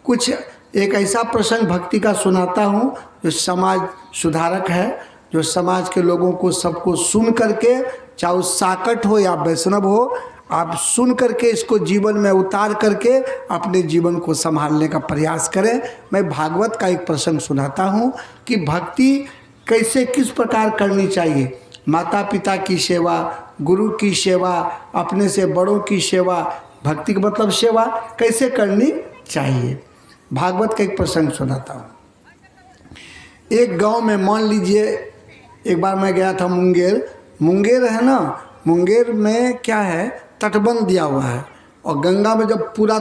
कुछ एक ऐसा प्रसंग भक्ति का सुनाता हूँ जो समाज सुधारक है, जो समाज के लोगों को सबको सुन करके, चाहे साकट हो या वैष्णव हो, आप सुन करके इसको जीवन में उतार करके अपने जीवन को संभालने का प्रयास करें। मैं भागवत का एक प्रसंग सुनाता हूँ कि भक्ति कैसे किस प्रकार करनी चाहिए। माता पिता की सेवा, गुरु की सेवा, अपने से बड़ों की सेवा, भक्ति का मतलब सेवा कैसे करनी चाहिए। भागवत का एक प्रसंग सुनाता हूँ। एक गांव में मान लीजिए, एक बार मैं गया था मुंगेर है ना, मुंगेर में क्या है, तटबंध दिया हुआ है, और गंगा में जब पूरा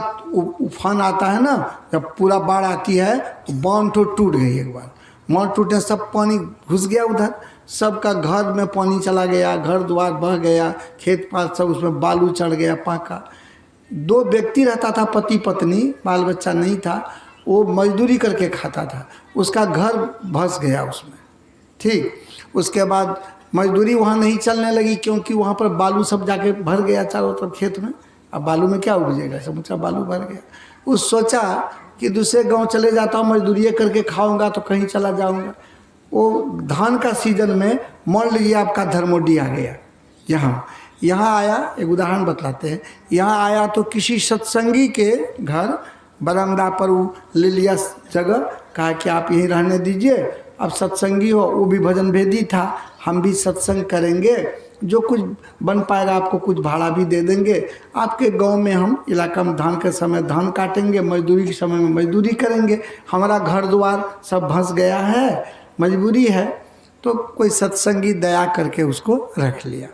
उफान आता है ना, जब पूरा बाढ़ आती है तो बांध तो टूट गई। एक बार बांध टूटने सब पानी घुस गया उधर, सबका घर में पानी चला गया, घर द्वार बह गया, खेत पात सब उसमें बालू चढ़ गया पाका। 2 व्यक्ति रहता था, पति पत्नी, बाल बच्चा नहीं था, वो मजदूरी करके खाता था, उसका घर भस गया उसमें। ठीक, उसके बाद मजदूरी वहाँ नहीं चलने लगी क्योंकि वहाँ पर बालू सब जाके भर गया चारों तरफ खेत में। अब बालू में क्या उपजेगा, समूचा बालू भर गया। उस सोचा कि दूसरे गांव चले जाता हूँ, मजदूरी करके खाऊंगा तो कहीं चला जाऊंगा। वो धान का सीजन में मान लीजिए आपका धर्मोडी आ गया, यहाँ आया, एक उदाहरण बतलाते हैं। यहाँ आया तो किसी सत्संगी के घर बरामदा पर वो ले लिया जगह, कहा कि आप यहीं रहने दीजिए, अब सत्संगी हो, वो भी भजन भेदी था, हम भी सत्संग करेंगे, जो कुछ बन पाएगा आपको कुछ भाड़ा भी दे देंगे, आपके गांव में हम इलाका में धान के समय धान काटेंगे, मजदूरी के समय में मजदूरी करेंगे, हमारा घर द्वार सब भंस गया है, मजबूरी है। तो कोई सत्संगी दया करके उसको रख लिया।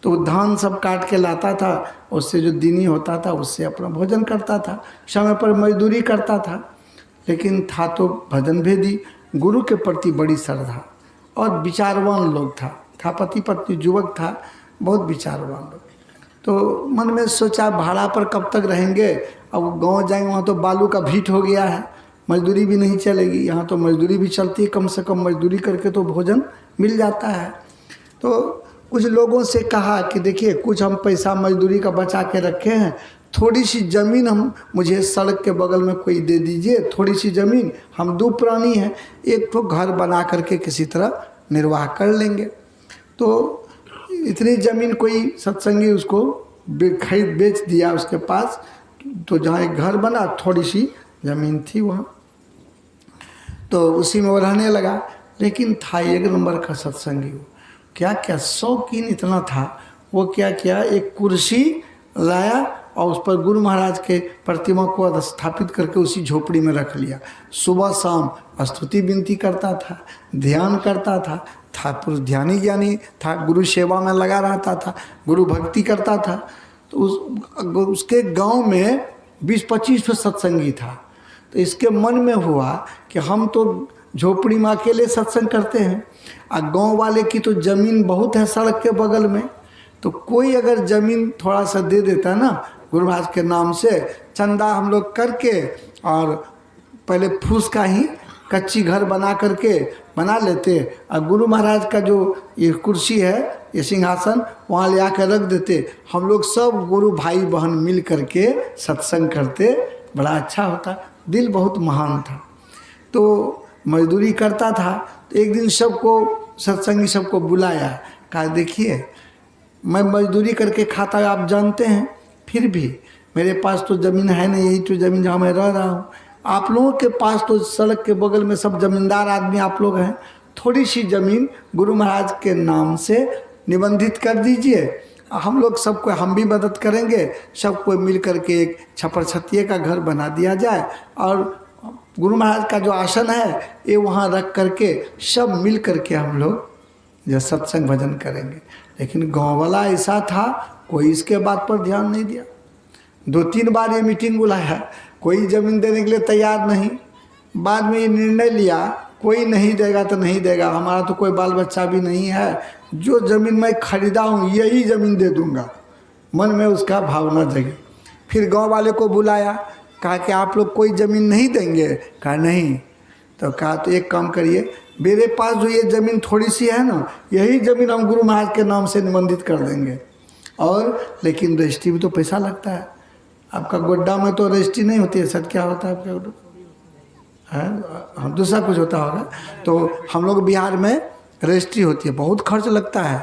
तो धान सब काट के लाता था, उससे जो दिनी होता था उससे अपना भोजन करता था, समय पर मजदूरी करता था, लेकिन था तो भजन भेदी, गुरु के प्रति बड़ी श्रद्धा और विचारवान लोग था पति पत्नी युवक था, बहुत विचारवान लोग। तो मन में सोचा भाड़ा पर कब तक रहेंगे, अब गांव जाएंगे वहाँ तो बालू का भीट हो गया है, मजदूरी भी नहीं चलेगी, यहाँ तो मजदूरी भी चलती है, कम से कम मजदूरी करके तो भोजन मिल जाता है। तो कुछ लोगों से कहा कि देखिए कुछ हम पैसा मजदूरी का बचा के रखे हैं, थोड़ी सी ज़मीन हम मुझे सड़क के बगल में कोई दे दीजिए, थोड़ी सी ज़मीन, हम 2 प्राणी हैं, एक तो घर बना करके किसी तरह निर्वाह कर लेंगे। तो इतनी ज़मीन कोई सत्संगी उसको खरीद बेच दिया उसके पास, तो जहाँ एक घर बना थोड़ी सी ज़मीन थी वहाँ, तो उसी में वो रहने लगा। लेकिन था 1 नंबर का सत्संगी, वो क्या शौकीन इतना था, वो क्या किया, एक कुर्सी लाया और उस पर गुरु महाराज के प्रतिमा को स्थापित करके उसी झोपड़ी में रख लिया। सुबह शाम स्तुति विनती करता था, ध्यान करता था पुरुष ध्यानी ज्ञानी था, गुरु सेवा में लगा रहता था, गुरु भक्ति करता था। तो उसके गांव में 20-25 सत्संगी था। तो इसके मन में हुआ कि हम तो झोपड़ी में अकेले सत्संग करते हैं, और गाँव वाले की तो ज़मीन बहुत है सड़क के बगल में, तो कोई अगर ज़मीन थोड़ा सा दे देता ना गुरु महाराज के नाम से, चंदा हम लोग करके और पहले फूस का ही कच्ची घर बना लेते, और गुरु महाराज का जो ये कुर्सी है, ये सिंहासन वहाँ ले आकर रख देते, हम लोग सब गुरु भाई बहन मिल करके सत्संग करते, बड़ा अच्छा होता। दिल बहुत महान था। तो मजदूरी करता था। तो एक दिन सबको सत्संगी सबको बुलाया, कहा देखिए मैं मजदूरी करके खाता आप जानते हैं, फिर भी मेरे पास तो ज़मीन है नहीं, यही तो ज़मीन जहाँ मैं रह रहा हूँ, आप लोगों के पास तो सड़क के बगल में सब ज़मींदार आदमी आप लोग हैं, थोड़ी सी ज़मीन गुरु महाराज के नाम से निबंधित कर दीजिए, हम लोग सबको हम भी मदद करेंगे, सबको मिल करके एक छप्पर छत्तीए का घर बना दिया जाए, और गुरु महाराज का जो आसन है ये वहाँ रख करके सब मिल करके हम लोग जो सत्संग भजन करेंगे। लेकिन गांव वाला ऐसा था, कोई इसके बात पर ध्यान नहीं दिया। 2-3 बार ये मीटिंग बुलाया, कोई ज़मीन देने के लिए तैयार नहीं। बाद में ये निर्णय लिया कोई नहीं देगा तो नहीं देगा, हमारा तो कोई बाल बच्चा भी नहीं है, जो ज़मीन मैं खरीदा हूँ यही ज़मीन दे दूँगा। मन में उसका भावना जगी। फिर गांव वाले को बुलाया, कहा कि आप लोग कोई ज़मीन नहीं देंगे, कहा नहीं। तो कहा तो एक काम करिए, मेरे पास जो ये ज़मीन थोड़ी सी है ना, यही ज़मीन हम गुरु महाराज के नाम से निबंधित कर देंगे, और लेकिन रजिस्ट्री में तो पैसा लगता है। आपका गोड्डा में तो रजिस्ट्री नहीं होती है सर, क्या होता है आपका गोड्डा? है, हम दूसरा कुछ होता होगा। तो हम लोग बिहार में रजिस्ट्री होती है, बहुत खर्च लगता है।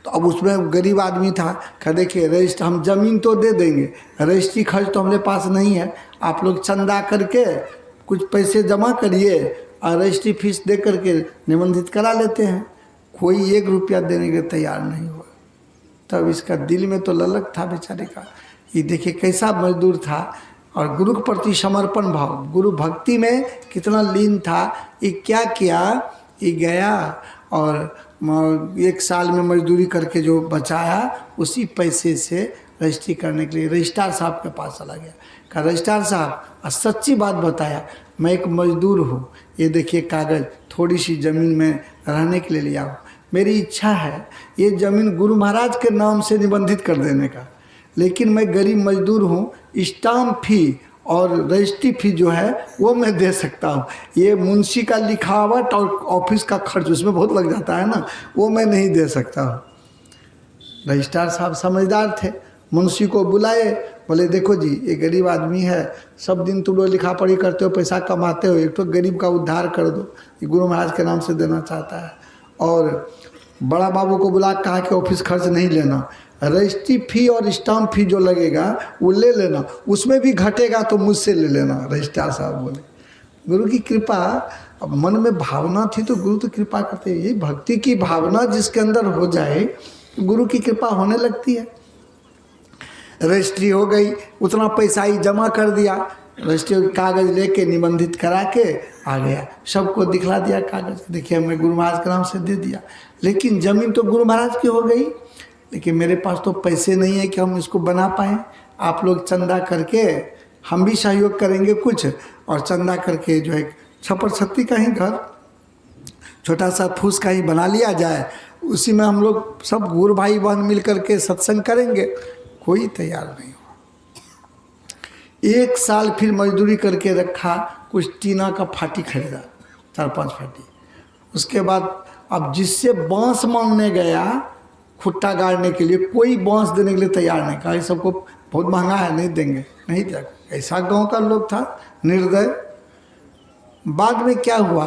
तो अब उसमें गरीब आदमी था, कहा देखिए रजिस्ट्री हम ज़मीन तो दे देंगे, रजिस्ट्री खर्च तो हमारे पास नहीं है, आप लोग चंदा करके कुछ पैसे जमा करिए और रजिस्ट्री फीस दे करके निबंधित करा लेते हैं। कोई 1 रुपया देने के तैयार नहीं हुआ। तब इसका दिल में तो ललक था बेचारे का, ये देखिए कैसा मजदूर था और गुरु के प्रति समर्पण भाव, गुरु भक्ति में कितना लीन था। ये क्या किया, ये गया और 1 साल में मजदूरी करके जो बचाया उसी पैसे से रजिस्ट्री करने के लिए रजिस्ट्रार साहब के पास चला गया। कहा रजिस्ट्रार साहब सच्ची बात बताया, मैं एक मजदूर हूँ, ये देखिए कागज़ थोड़ी सी ज़मीन में रहने के लिए लिया हूँ, मेरी इच्छा है ये ज़मीन गुरु महाराज के नाम से निबंधित कर देने का, लेकिन मैं गरीब मजदूर हूँ, स्टाम्प फी और रजिस्ट्री फी जो है वो मैं दे सकता हूँ, ये मुंशी का लिखावट और ऑफिस का खर्च उसमें बहुत लग जाता है ना, वो मैं नहीं दे सकता हूँ। रजिस्ट्रार साहब समझदार थे, मुंशी को बुलाए, बोले देखो जी ये गरीब आदमी है, सब दिन तुम लोग लिखा पढ़ी करते हो, पैसा कमाते हो, एक तो गरीब का उद्धार कर दो, ये गुरु महाराज के नाम से देना चाहता है। और बड़ा बाबू को बुला कहा कि ऑफिस खर्च नहीं लेना, रजिस्ट्री फी और स्टाम्प फी जो लगेगा वो ले लेना, उसमें भी घटेगा तो मुझसे ले लेना। रजिस्ट्रार साहब बोले गुरु की कृपा, अब मन में भावना थी तो गुरु तो कृपा करते हैं। ये भक्ति की भावना जिसके अंदर हो जाए गुरु की कृपा होने लगती है। रजिस्ट्री हो गई, उतना पैसा ही जमा कर दिया, रजिस्ट्री कागज़ लेके निबंधित करा के आ गया, सबको दिखला दिया कागज़, देखिए मैं गुरु महाराज के नाम से दे दिया। लेकिन ज़मीन तो गुरु महाराज की हो गई, लेकिन मेरे पास तो पैसे नहीं है कि हम इसको बना पाएँ, आप लोग चंदा करके, हम भी सहयोग करेंगे कुछ, और चंदा करके जो है छप्पर छत्ती का ही घर, छोटा सा फूस का ही बना लिया जाए, उसी में हम लोग सब गुरु भाई बहन मिल करके सत्संग करेंगे। कोई तैयार नहीं हुआ। 1 साल फिर मजदूरी करके रखा, कुछ टीना का फाटी खरीदा, 4-5 फाटी। उसके बाद अब जिससे बांस मांगने गया खुट्टा गाड़ने के लिए, कोई बांस देने के लिए तैयार नहीं, कहा सबको बहुत महंगा है, नहीं देंगे, नहीं दिया। ऐसा गांव का लोग था निर्दय। बाद में क्या हुआ,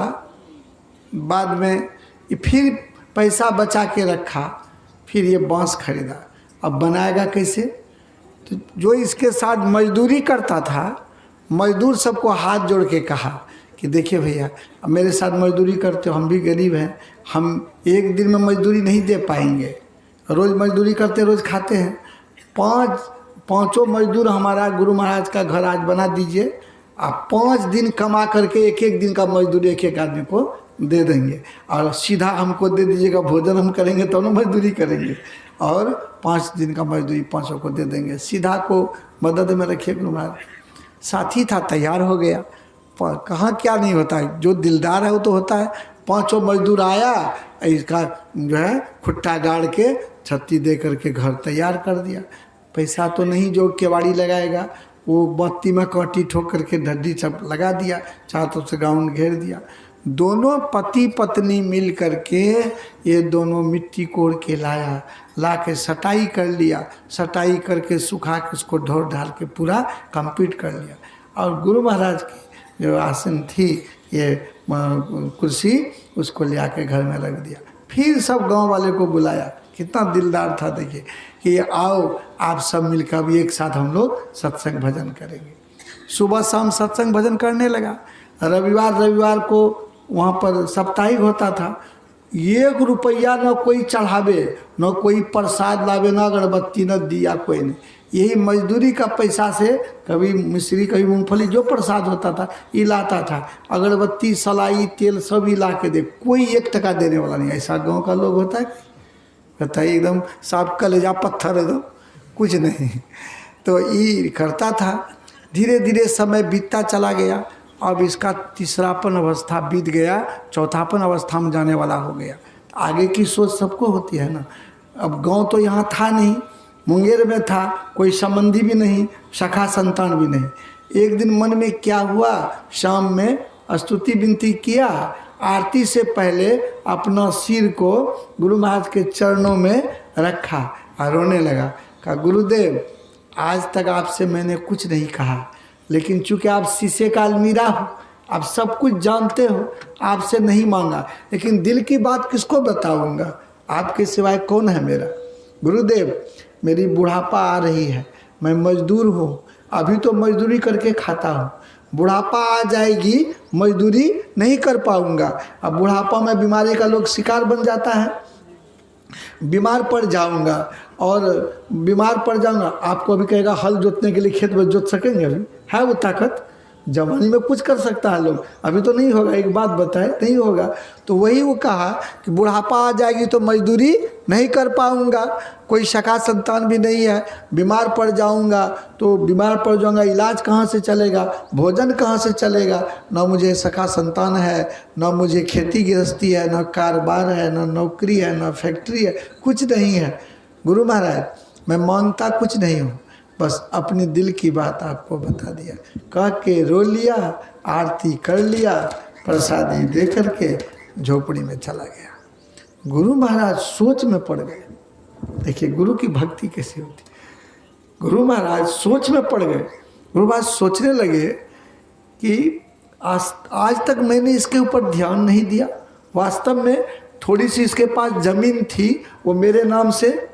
बाद में फिर पैसा बचा के रखा, फिर ये बांस खरीदा। अब बनाएगा कैसे, तो जो इसके साथ मजदूरी करता था, मजदूर सबको हाथ जोड़ के कहा कि देखिए भैया अब मेरे साथ मजदूरी करते हो, हम भी गरीब हैं, हम एक दिन में मजदूरी नहीं दे पाएंगे, रोज़ मजदूरी करते रोज़ खाते हैं, पाँचों मजदूर हमारा गुरु महाराज का घर आज बना दीजिए, आप 5 दिन कमा करके 1-1 दिन का मजदूरी एक आदमी को दे देंगे, और सीधा हमको दे दीजिएगा, भोजन हम करेंगे तो ना मजदूरी करेंगे, और 5 दिन का मजदूरी 500 को दे देंगे, सीधा को मदद में रखिए गुरु महाराज। साथी था, तैयार हो गया। पर कहाँ क्या नहीं होता है, जो दिलदार है वो तो होता है। 5 मजदूर आया, इसका जो है खुट्टा गाड़ के छत्ती दे करके घर तैयार कर दिया। पैसा तो नहीं जो केवाड़ी लगाएगा, वो बत्ती में कांटी ठोक करके ढड्डी सब लगा दिया, चारों तरफ से ग्राउंड घेर दिया। दोनों पति पत्नी मिल करके ये दोनों मिट्टी कोड़ के लाया, ला के सटाई कर लिया, सटाई करके सुखा के उसको ढोर ढाल के पूरा कंप्लीट कर लिया। और गुरु महाराज की जो आसन थी, ये कुर्सी, उसको ले आके घर में रख दिया। फिर सब गांव वाले को बुलाया, कितना दिलदार था देखिए, कि आओ आप सब मिलकर अब एक साथ हम लोग सत्संग भजन करेंगे। सुबह शाम सत्संग भजन करने लगा। रविवार को वहाँ पर साप्ताहिक होता था। 1 रुपया न कोई चढ़ावे, न कोई प्रसाद लावे, न अगरबत्ती, न दिया, कोई नहीं। यही मजदूरी का पैसा से कभी मिश्री, कभी मूंगफली, जो प्रसाद होता था ये लाता था। अगरबत्ती, सलाई, तेल सब ही ला के दे, कोई 1 टका देने वाला नहीं। ऐसा गांव का लोग होता है, कहता है एकदम साफ कलेजा पत्थर, एकदम कुछ नहीं। तो ये करता था। धीरे धीरे समय बीतता चला गया। अब इसका 3रापन अवस्था बीत गया, 4थापन अवस्था में जाने वाला हो गया। आगे की सोच सबको होती है ना। अब गांव तो यहाँ था नहीं, मुंगेर में था, कोई संबंधी भी नहीं, सखा संतान भी नहीं। एक दिन मन में क्या हुआ, शाम में स्तुति विनती किया, आरती से पहले अपना सिर को गुरु महाराज के चरणों में रखा और रोने लगा। कहा गुरुदेव आज तक आपसे मैंने कुछ नहीं कहा, लेकिन चूंकि आप शीशे का अलमीरा हो, आप सब कुछ जानते हो, आपसे नहीं मांगा, लेकिन दिल की बात किसको बताऊंगा? आपके सिवाय कौन है मेरा? गुरुदेव, मेरी बुढ़ापा आ रही है, मैं मजदूर हूँ, अभी तो मजदूरी करके खाता हूँ, बुढ़ापा आ जाएगी मजदूरी नहीं कर पाऊंगा। अब बुढ़ापा में बीमारी का लोग शिकार बन जाता है, बीमार पड़ जाऊंगा, और बीमार पड़ जाऊंगा। आपको अभी कहेगा हल जोतने के लिए खेत में जोत सकेंगे? अभी है वो ताकत? जवानी में कुछ कर सकता है लोग, अभी तो नहीं होगा। एक बात बताए, नहीं होगा। तो वही वो कहा कि बुढ़ापा आ जाएगी तो मजदूरी नहीं कर पाऊंगा, कोई सखा संतान भी नहीं है, बीमार पड़ जाऊंगा, तो बीमार पड़ जाऊंगा, इलाज कहाँ से चलेगा, भोजन कहाँ से चलेगा? ना मुझे सखा संतान है, ना मुझे खेती गृहस्थी है, ना कारोबार है, ना नौकरी है, ना फैक्ट्री है, कुछ नहीं है। गुरु महाराज, मैं मांगता कुछ नहीं हूँ, बस अपनी दिल की बात आपको बता दिया। कह के रो लिया, आरती कर लिया, प्रसादी दे करके झोपड़ी में चला गया। गुरु महाराज सोच में पड़ गए। देखिए गुरु की भक्ति कैसी होती। गुरु महाराज सोच में पड़ गए। गुरु महाराज सोचने लगे कि आज तक मैंने इसके ऊपर ध्यान नहीं दिया। वास्तव में थोड़ी सी इसके पास जमीन थी, वो मेरे नाम से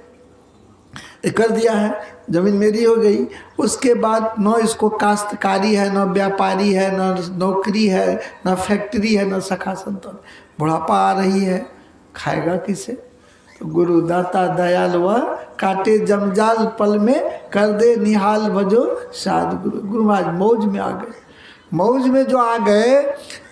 कर दिया है, जमीन मेरी हो गई। उसके बाद न इसको काश्तकारी है, न व्यापारी है, न नौकरी है, न फैक्ट्री है, न सखा संतान। बुढ़ापा आ रही है, खाएगा किसे? तो गुरु दाता दयाल वह, काटे जमजाल पल में, कर दे निहाल भजो साध गुरु। गुरु महाराज मौज में आ गए। मौज में जो आ गए,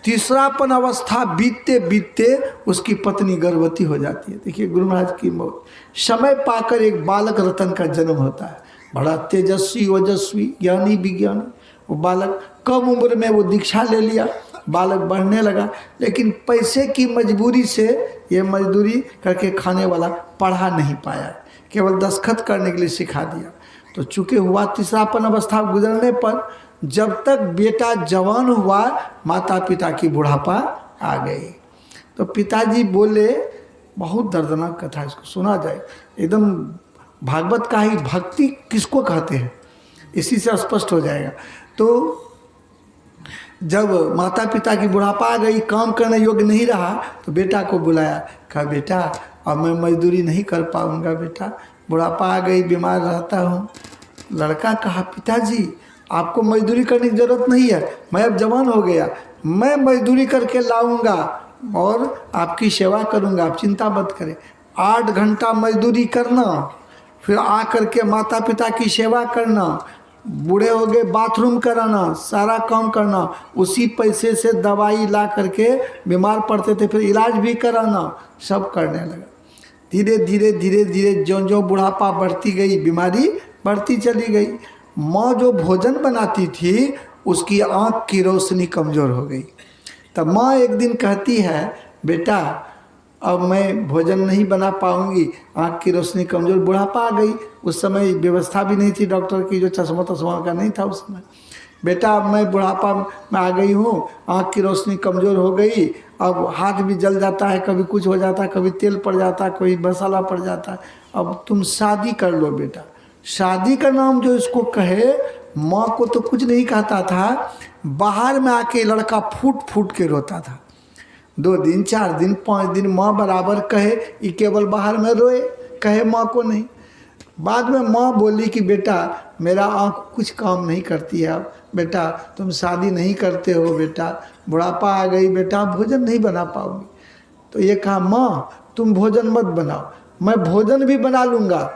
तीसरापन अवस्था बीतते बीतते उसकी पत्नी गर्भवती हो जाती है। देखिए गुरु महाराज की मौज। समय पाकर एक बालक रतन का जन्म होता है, बड़ा तेजस्वी ओजस्वी ज्ञानी विज्ञानी। वो बालक कम उम्र में वो दीक्षा ले लिया, बालक बढ़ने लगा, लेकिन पैसे की मजबूरी से ये मजदूरी करके खाने वाला पढ़ा नहीं पाया, केवल दस्तखत करने के लिए सिखा दिया। तो चूँकि हुआ तीसरापन अवस्था गुजरने पर, जब तक बेटा जवान हुआ, माता पिता की बुढ़ापा आ गई। तो पिताजी बोले, बहुत दर्दनाक कथा, इसको सुना जाए, एकदम भागवत का ही भक्ति किसको कहते हैं इसी से स्पष्ट हो जाएगा। तो जब माता पिता की बुढ़ापा आ गई, काम करने योग्य नहीं रहा, तो बेटा को बुलाया, कहा बेटा अब मैं मजदूरी नहीं कर पाऊंगा, बेटा बुढ़ापा आ गई, बीमार रहता हूँ। लड़का कहा पिताजी आपको मजदूरी करने की ज़रूरत नहीं है, मैं अब जवान हो गया, मैं मजदूरी करके लाऊंगा और आपकी सेवा करूंगा, आप चिंता मत करें। 8 घंटा मजदूरी करना, फिर आ करके माता पिता की सेवा करना, बूढ़े हो गए बाथरूम कराना, सारा काम करना, उसी पैसे से दवाई ला करके बीमार पड़ते थे फिर इलाज भी कराना, सब करने लगा। धीरे धीरे धीरे धीरे ज्यों ज्यों बुढ़ापा बढ़ती गई, बीमारी बढ़ती चली गई। माँ जो भोजन बनाती थी उसकी आँख की रोशनी कमज़ोर हो गई। तब माँ एक दिन कहती है, बेटा अब मैं भोजन नहीं बना पाऊंगी, आँख की रोशनी कमज़ोर, बुढ़ापा आ गई। उस समय व्यवस्था भी नहीं थी डॉक्टर की, जो चश्मा तश्मा का नहीं था उस समय। बेटा अब मैं बुढ़ापा में आ गई हूँ, आँख की रोशनी कमज़ोर हो गई, अब हाथ भी जल जाता है, कभी कुछ हो जाता है, कभी तेल पड़ जाता है, कोई मसाला पड़ जाता है, अब तुम शादी कर लो बेटा। शादी का नाम जो इसको कहे, माँ को तो कुछ नहीं कहता था, बाहर में आके लड़का फूट फूट के रोता था। 2 दिन 4 दिन 5 दिन माँ बराबर कहे, ये केवल बाहर में रोए, कहे माँ को नहीं। बाद में माँ बोली कि बेटा मेरा आँख कुछ काम नहीं करती है, अब बेटा तुम शादी नहीं करते हो, बेटा बुढ़ापा आ गई, बेटा भोजन नहीं बना पाओगी। तो ये कहा माँ तुम भोजन मत बनाओ, मैं भोजन भी बना लूँगा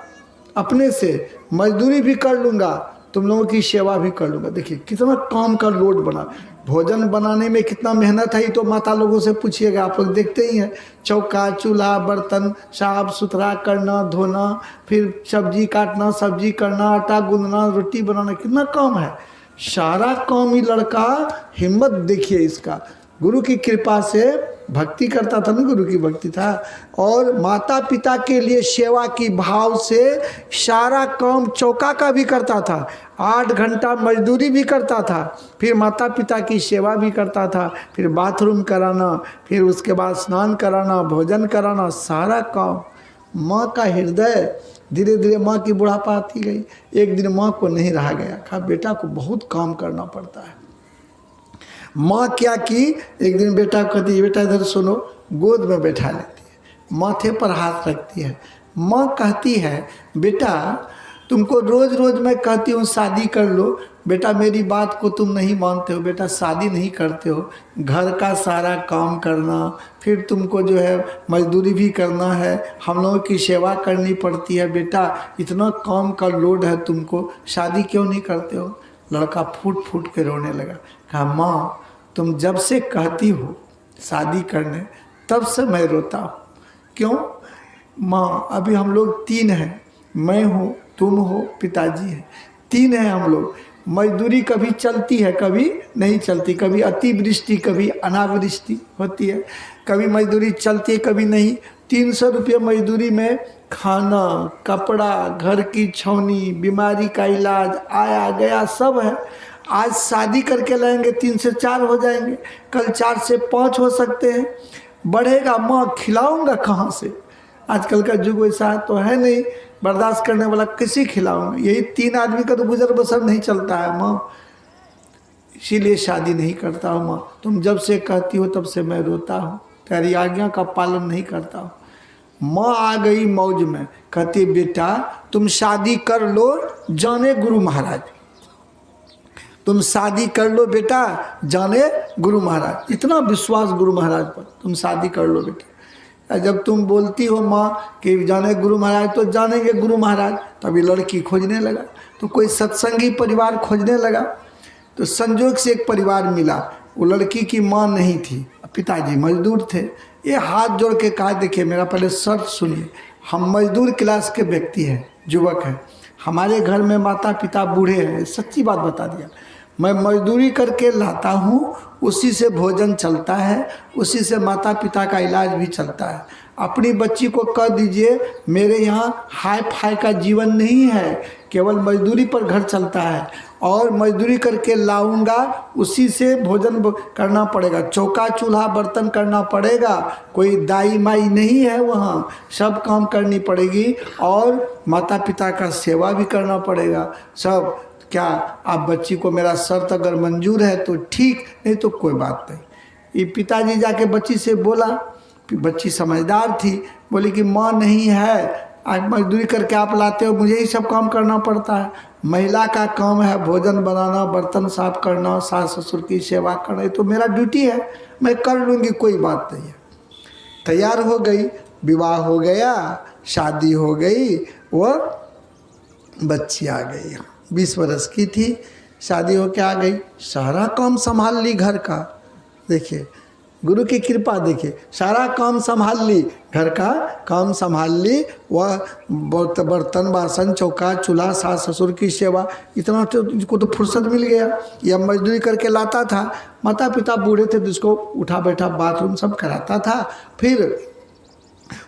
अपने से, मजदूरी भी कर लूँगा, तुम लोगों की सेवा भी कर लूँगा। देखिए कितना काम का लोड बना। भोजन बनाने में कितना मेहनत है, ये तो माता लोगों से पूछिएगा, आप लोग देखते ही हैं। चौका चूल्हा बर्तन साफ सुथरा करना, धोना, फिर सब्जी काटना, सब्जी करना, आटा गूंदना, रोटी बनाना, कितना काम है। सारा काम ही लड़का, हिम्मत देखिए इसका, गुरु की कृपा से भक्ति करता था ना, गुरु की भक्ति था, और माता पिता के लिए सेवा की भाव से सारा काम चौका का भी करता था, 8 घंटा मजदूरी भी करता था, फिर माता पिता की सेवा भी करता था, फिर बाथरूम कराना, फिर उसके बाद स्नान कराना, भोजन कराना, सारा काम। माँ का हृदय धीरे धीरे, माँ की बुढ़ापा आती गई। एक दिन माँ को नहीं रहा गया, कहा बेटा को बहुत काम करना पड़ता है। माँ क्या की, एक दिन बेटा को कहती है बेटा इधर सुनो, गोद में बैठा लेती है, माथे पर हाथ रखती है। माँ कहती है बेटा तुमको रोज रोज मैं कहती हूँ शादी कर लो, बेटा मेरी बात को तुम नहीं मानते हो, बेटा शादी नहीं करते हो, घर का सारा काम करना, फिर तुमको जो है मजदूरी भी करना है, हम लोगों की सेवा करनी पड़ती है, बेटा इतना काम का लोड है तुमको, शादी क्यों नहीं करते हो। लड़का फूट फूट के रोने लगा, कहा माँ तुम जब से कहती हो शादी करने तब से मैं रोता हूँ। क्यों माँ, अभी हम लोग 3 हैं, मैं हूँ, तुम हो, पिताजी है, 3 हैं हम लोग। मजदूरी कभी चलती है कभी नहीं चलती, कभी अतिवृष्टि कभी अनावृष्टि होती है, कभी मजदूरी चलती है कभी नहीं। 300 रुपये मजदूरी में खाना, कपड़ा, घर की छौनी, बीमारी का इलाज, आया गया सब है। आज शादी करके लाएंगे 3 से 4 हो जाएंगे, कल 4 से 5 हो सकते हैं, बढ़ेगा। माँ खिलाऊंगा कहाँ से, आजकल का युग वैसा तो है नहीं, बर्दाश्त करने वाला किसी खिलाऊंगा, यही 3 आदमी का तो गुजर बसर नहीं चलता है माँ, इसीलिए शादी नहीं करता हूँ। माँ तुम जब से कहती हो तब से मैं रोता हूँ, तेरी आज्ञा का पालन नहीं करता हूँ। माँ आ गई मौज में, कहती बेटा तुम शादी कर लो, जाने गुरु महाराज, तुम शादी कर लो बेटा, जाने गुरु महाराज, इतना विश्वास गुरु महाराज पर, तुम शादी कर लो बेटा। जब तुम बोलती हो माँ कि जाने गुरु महाराज तो जानेंगे गुरु महाराज, तभी लड़की खोजने लगा, तो कोई सत्संगी परिवार खोजने लगा, तो संजोग से एक परिवार मिला। वो लड़की की माँ नहीं थी, पिताजी मजदूर थे। ये हाथ जोड़ के कहा देखिए मेरा पहले शर्त सुनिए, हम मजदूर क्लास के व्यक्ति हैं, युवक हैं, हमारे घर में माता पिता बूढ़े हैं, सच्ची बात बता दिया, मैं मजदूरी करके लाता हूँ, उसी से भोजन चलता है, उसी से माता पिता का इलाज भी चलता है। अपनी बच्ची को कह दीजिए मेरे यहाँ हाई फाई का जीवन नहीं है, केवल मजदूरी पर घर चलता है, और मजदूरी करके लाऊंगा उसी से भोजन करना पड़ेगा, चौका चूल्हा बर्तन करना पड़ेगा, कोई दाई माई नहीं है वहाँ, सब काम करनी पड़ेगी, और माता पिता का सेवा भी करना पड़ेगा सब। क्या आप बच्ची को, मेरा शर्त अगर मंजूर है तो ठीक, नहीं तो कोई बात नहीं। ये पिताजी जाके बच्ची से बोला, बच्ची समझदार थी, बोली कि माँ नहीं है, आज मजदूरी करके आप लाते हो, मुझे ही सब काम करना पड़ता है, महिला का काम है भोजन बनाना, बर्तन साफ करना, सास ससुर की सेवा करना, ये तो मेरा ड्यूटी है, मैं कर लूँगी, कोई बात नहीं है। तैयार हो गई, विवाह हो गया, शादी हो गई, वो बच्ची आ गई, 20 वर्ष की थी, शादी होके आ गई, सारा काम संभाल ली घर का। देखिए गुरु की कृपा, देखिए सारा काम संभाल ली, घर का काम संभाल ली, वह बर्तन बासन चौका चूल्हा सास ससुर की सेवा, इतना तो इसको तो फुर्सत मिल गया। यह मजदूरी करके लाता था, माता पिता बूढ़े थे जिसको उठा बैठा बाथरूम सब कराता था, फिर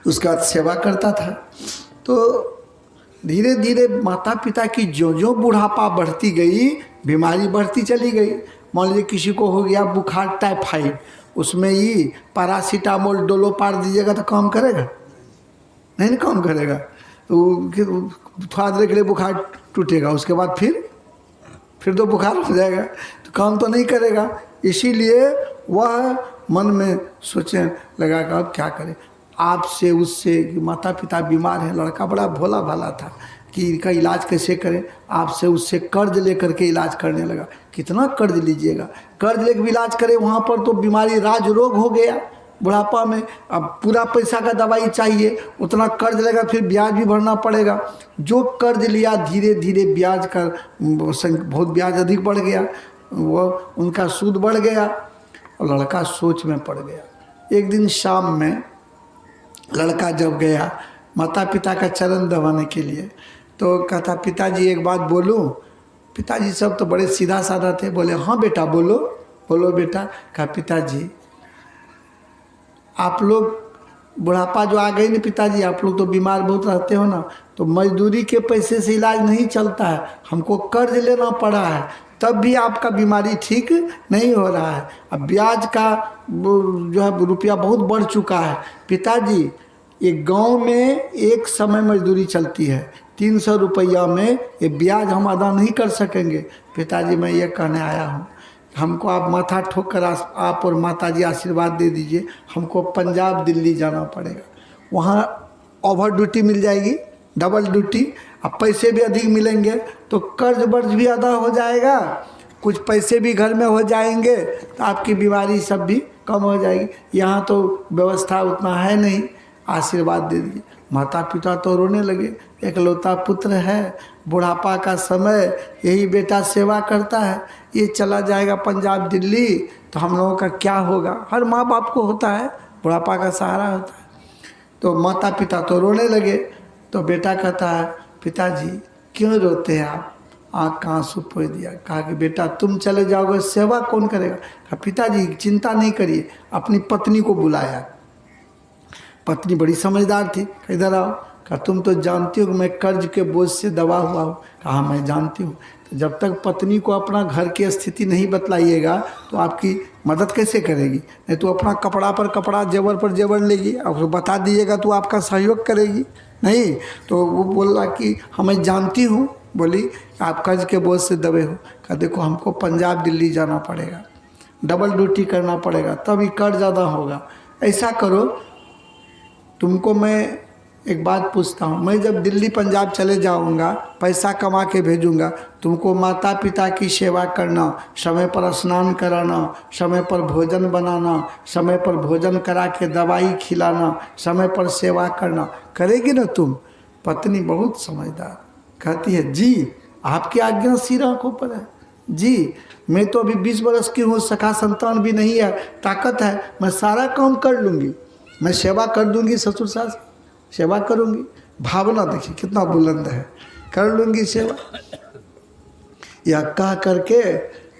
उसका सेवा करता था। तो धीरे धीरे माता पिता की जो जो बुढ़ापा बढ़ती गई, बीमारी बढ़ती चली गई। मान लीजिए किसी को हो गया बुखार टाइफाइड, उसमें ही पैरासीटामोल डोलो पार दीजिएगा तो काम करेगा नहीं, काम करेगा, तो थोड़ा देर के लिए बुखार टूटेगा, उसके बाद फिर तो बुखार हो जाएगा, तो काम तो नहीं करेगा। इसीलिए वह मन में सोचने लगा कि अब क्या करें, आपसे उससे, माता पिता बीमार है, लड़का बड़ा भोला भाला था कि इनका इलाज कैसे करें, आपसे उससे कर्ज लेकर के इलाज करने लगा। कितना कर्ज लीजिएगा, कर्ज लेकर इलाज करे, वहाँ पर तो बीमारी राज रोग हो गया बुढ़ापा में, अब पूरा पैसा का दवाई चाहिए, उतना कर्ज लेगा, फिर ब्याज भी भरना पड़ेगा। जो कर्ज लिया धीरे धीरे ब्याज का बहुत ब्याज अधिक बढ़ गया, वो उनका सूद बढ़ गया, और लड़का सोच में पड़ गया। एक दिन शाम में लड़का जब गया माता पिता का चरण दबाने के लिए, तो कहता पिताजी एक बात बोलूं। पिताजी सब तो बड़े सीधा साधा थे, बोले हाँ बेटा बोलो, बोलो बेटा। कहा पिताजी आप लोग बुढ़ापा जो आ गई ना पिताजी, आप लोग तो बीमार बहुत रहते हो ना, तो मजदूरी के पैसे से इलाज नहीं चलता है, हमको कर्ज लेना पड़ा है, तब भी आपका बीमारी ठीक नहीं हो रहा है, अब ब्याज का जो है रुपया बहुत बढ़ चुका है। पिताजी ये गांव में एक समय मजदूरी चलती है, 300 रुपया में ये ब्याज हम अदा नहीं कर सकेंगे। पिताजी मैं ये कहने आया हूँ, हमको आप माथा ठोक कर आप और माताजी आशीर्वाद दे दीजिए। हमको पंजाब दिल्ली जाना पड़ेगा, वहाँ ओवर ड्यूटी मिल जाएगी, डबल ड्यूटी, अब पैसे भी अधिक मिलेंगे, तो कर्ज वर्ज भी अदा हो जाएगा, कुछ पैसे भी घर में हो जाएंगे, तो आपकी बीमारी सब भी कम हो जाएगी। यहाँ तो व्यवस्था उतना है नहीं, आशीर्वाद दे दीजिए। माता पिता तो रोने लगे, एकलौता पुत्र है, बुढ़ापा का समय, यही बेटा सेवा करता है, ये चला जाएगा पंजाब दिल्ली तो हम लोगों का क्या होगा। हर माँ बाप को होता है, बुढ़ापा का सहारा होता है। तो माता पिता तो रोने लगे। तो बेटा कहता है, पिताजी क्यों रोते हैं आप? आँख का आंसू पोंछ दिया। कहा कि बेटा तुम चले जाओगे, सेवा कौन करेगा? कहा पिताजी चिंता नहीं करिए। अपनी पत्नी को बुलाया, पत्नी बड़ी समझदार थी, इधर आओ। कहा तुम तो जानती हो कि मैं कर्ज के बोझ से दबा हुआ हूँ। कहा मैं जानती हूँ। तो जब तक पत्नी को अपना घर की स्थिति नहीं बतलाइएगा तो आपकी मदद कैसे करेगी? नहीं तो अपना कपड़ा पर कपड़ा, जेवर पर जेवर लेगी, और बता दीजिएगा तो आपका सहयोग करेगी नहीं। तो वो बोला कि हमें जानती हूँ। बोली आप कर्ज के बोझ से दबे हो। कहा देखो हमको पंजाब दिल्ली जाना पड़ेगा, डबल ड्यूटी करना पड़ेगा, तभी कर्ज ज़्यादा होगा। ऐसा करो, तुमको मैं एक बात पूछता हूँ, मैं जब दिल्ली पंजाब चले जाऊँगा, पैसा कमा के भेजूँगा, तुमको माता पिता की सेवा करना, समय पर स्नान कराना, समय पर भोजन बनाना, समय पर भोजन करा के दवाई खिलाना, समय पर सेवा करना, करेगी ना तुम? पत्नी बहुत समझदार कहती है, जी आपकी आज्ञा सिर आँखों पर है जी। मैं तो अभी 20 बरस की हूँ, सखा संतान भी नहीं है, ताकत है, मैं सारा काम कर लूँगी, मैं सेवा कर दूँगी, ससुर सास सेवा करूँगी। भावना देखिए कितना बुलंद है, कर लूँगी सेवा। यह कह करके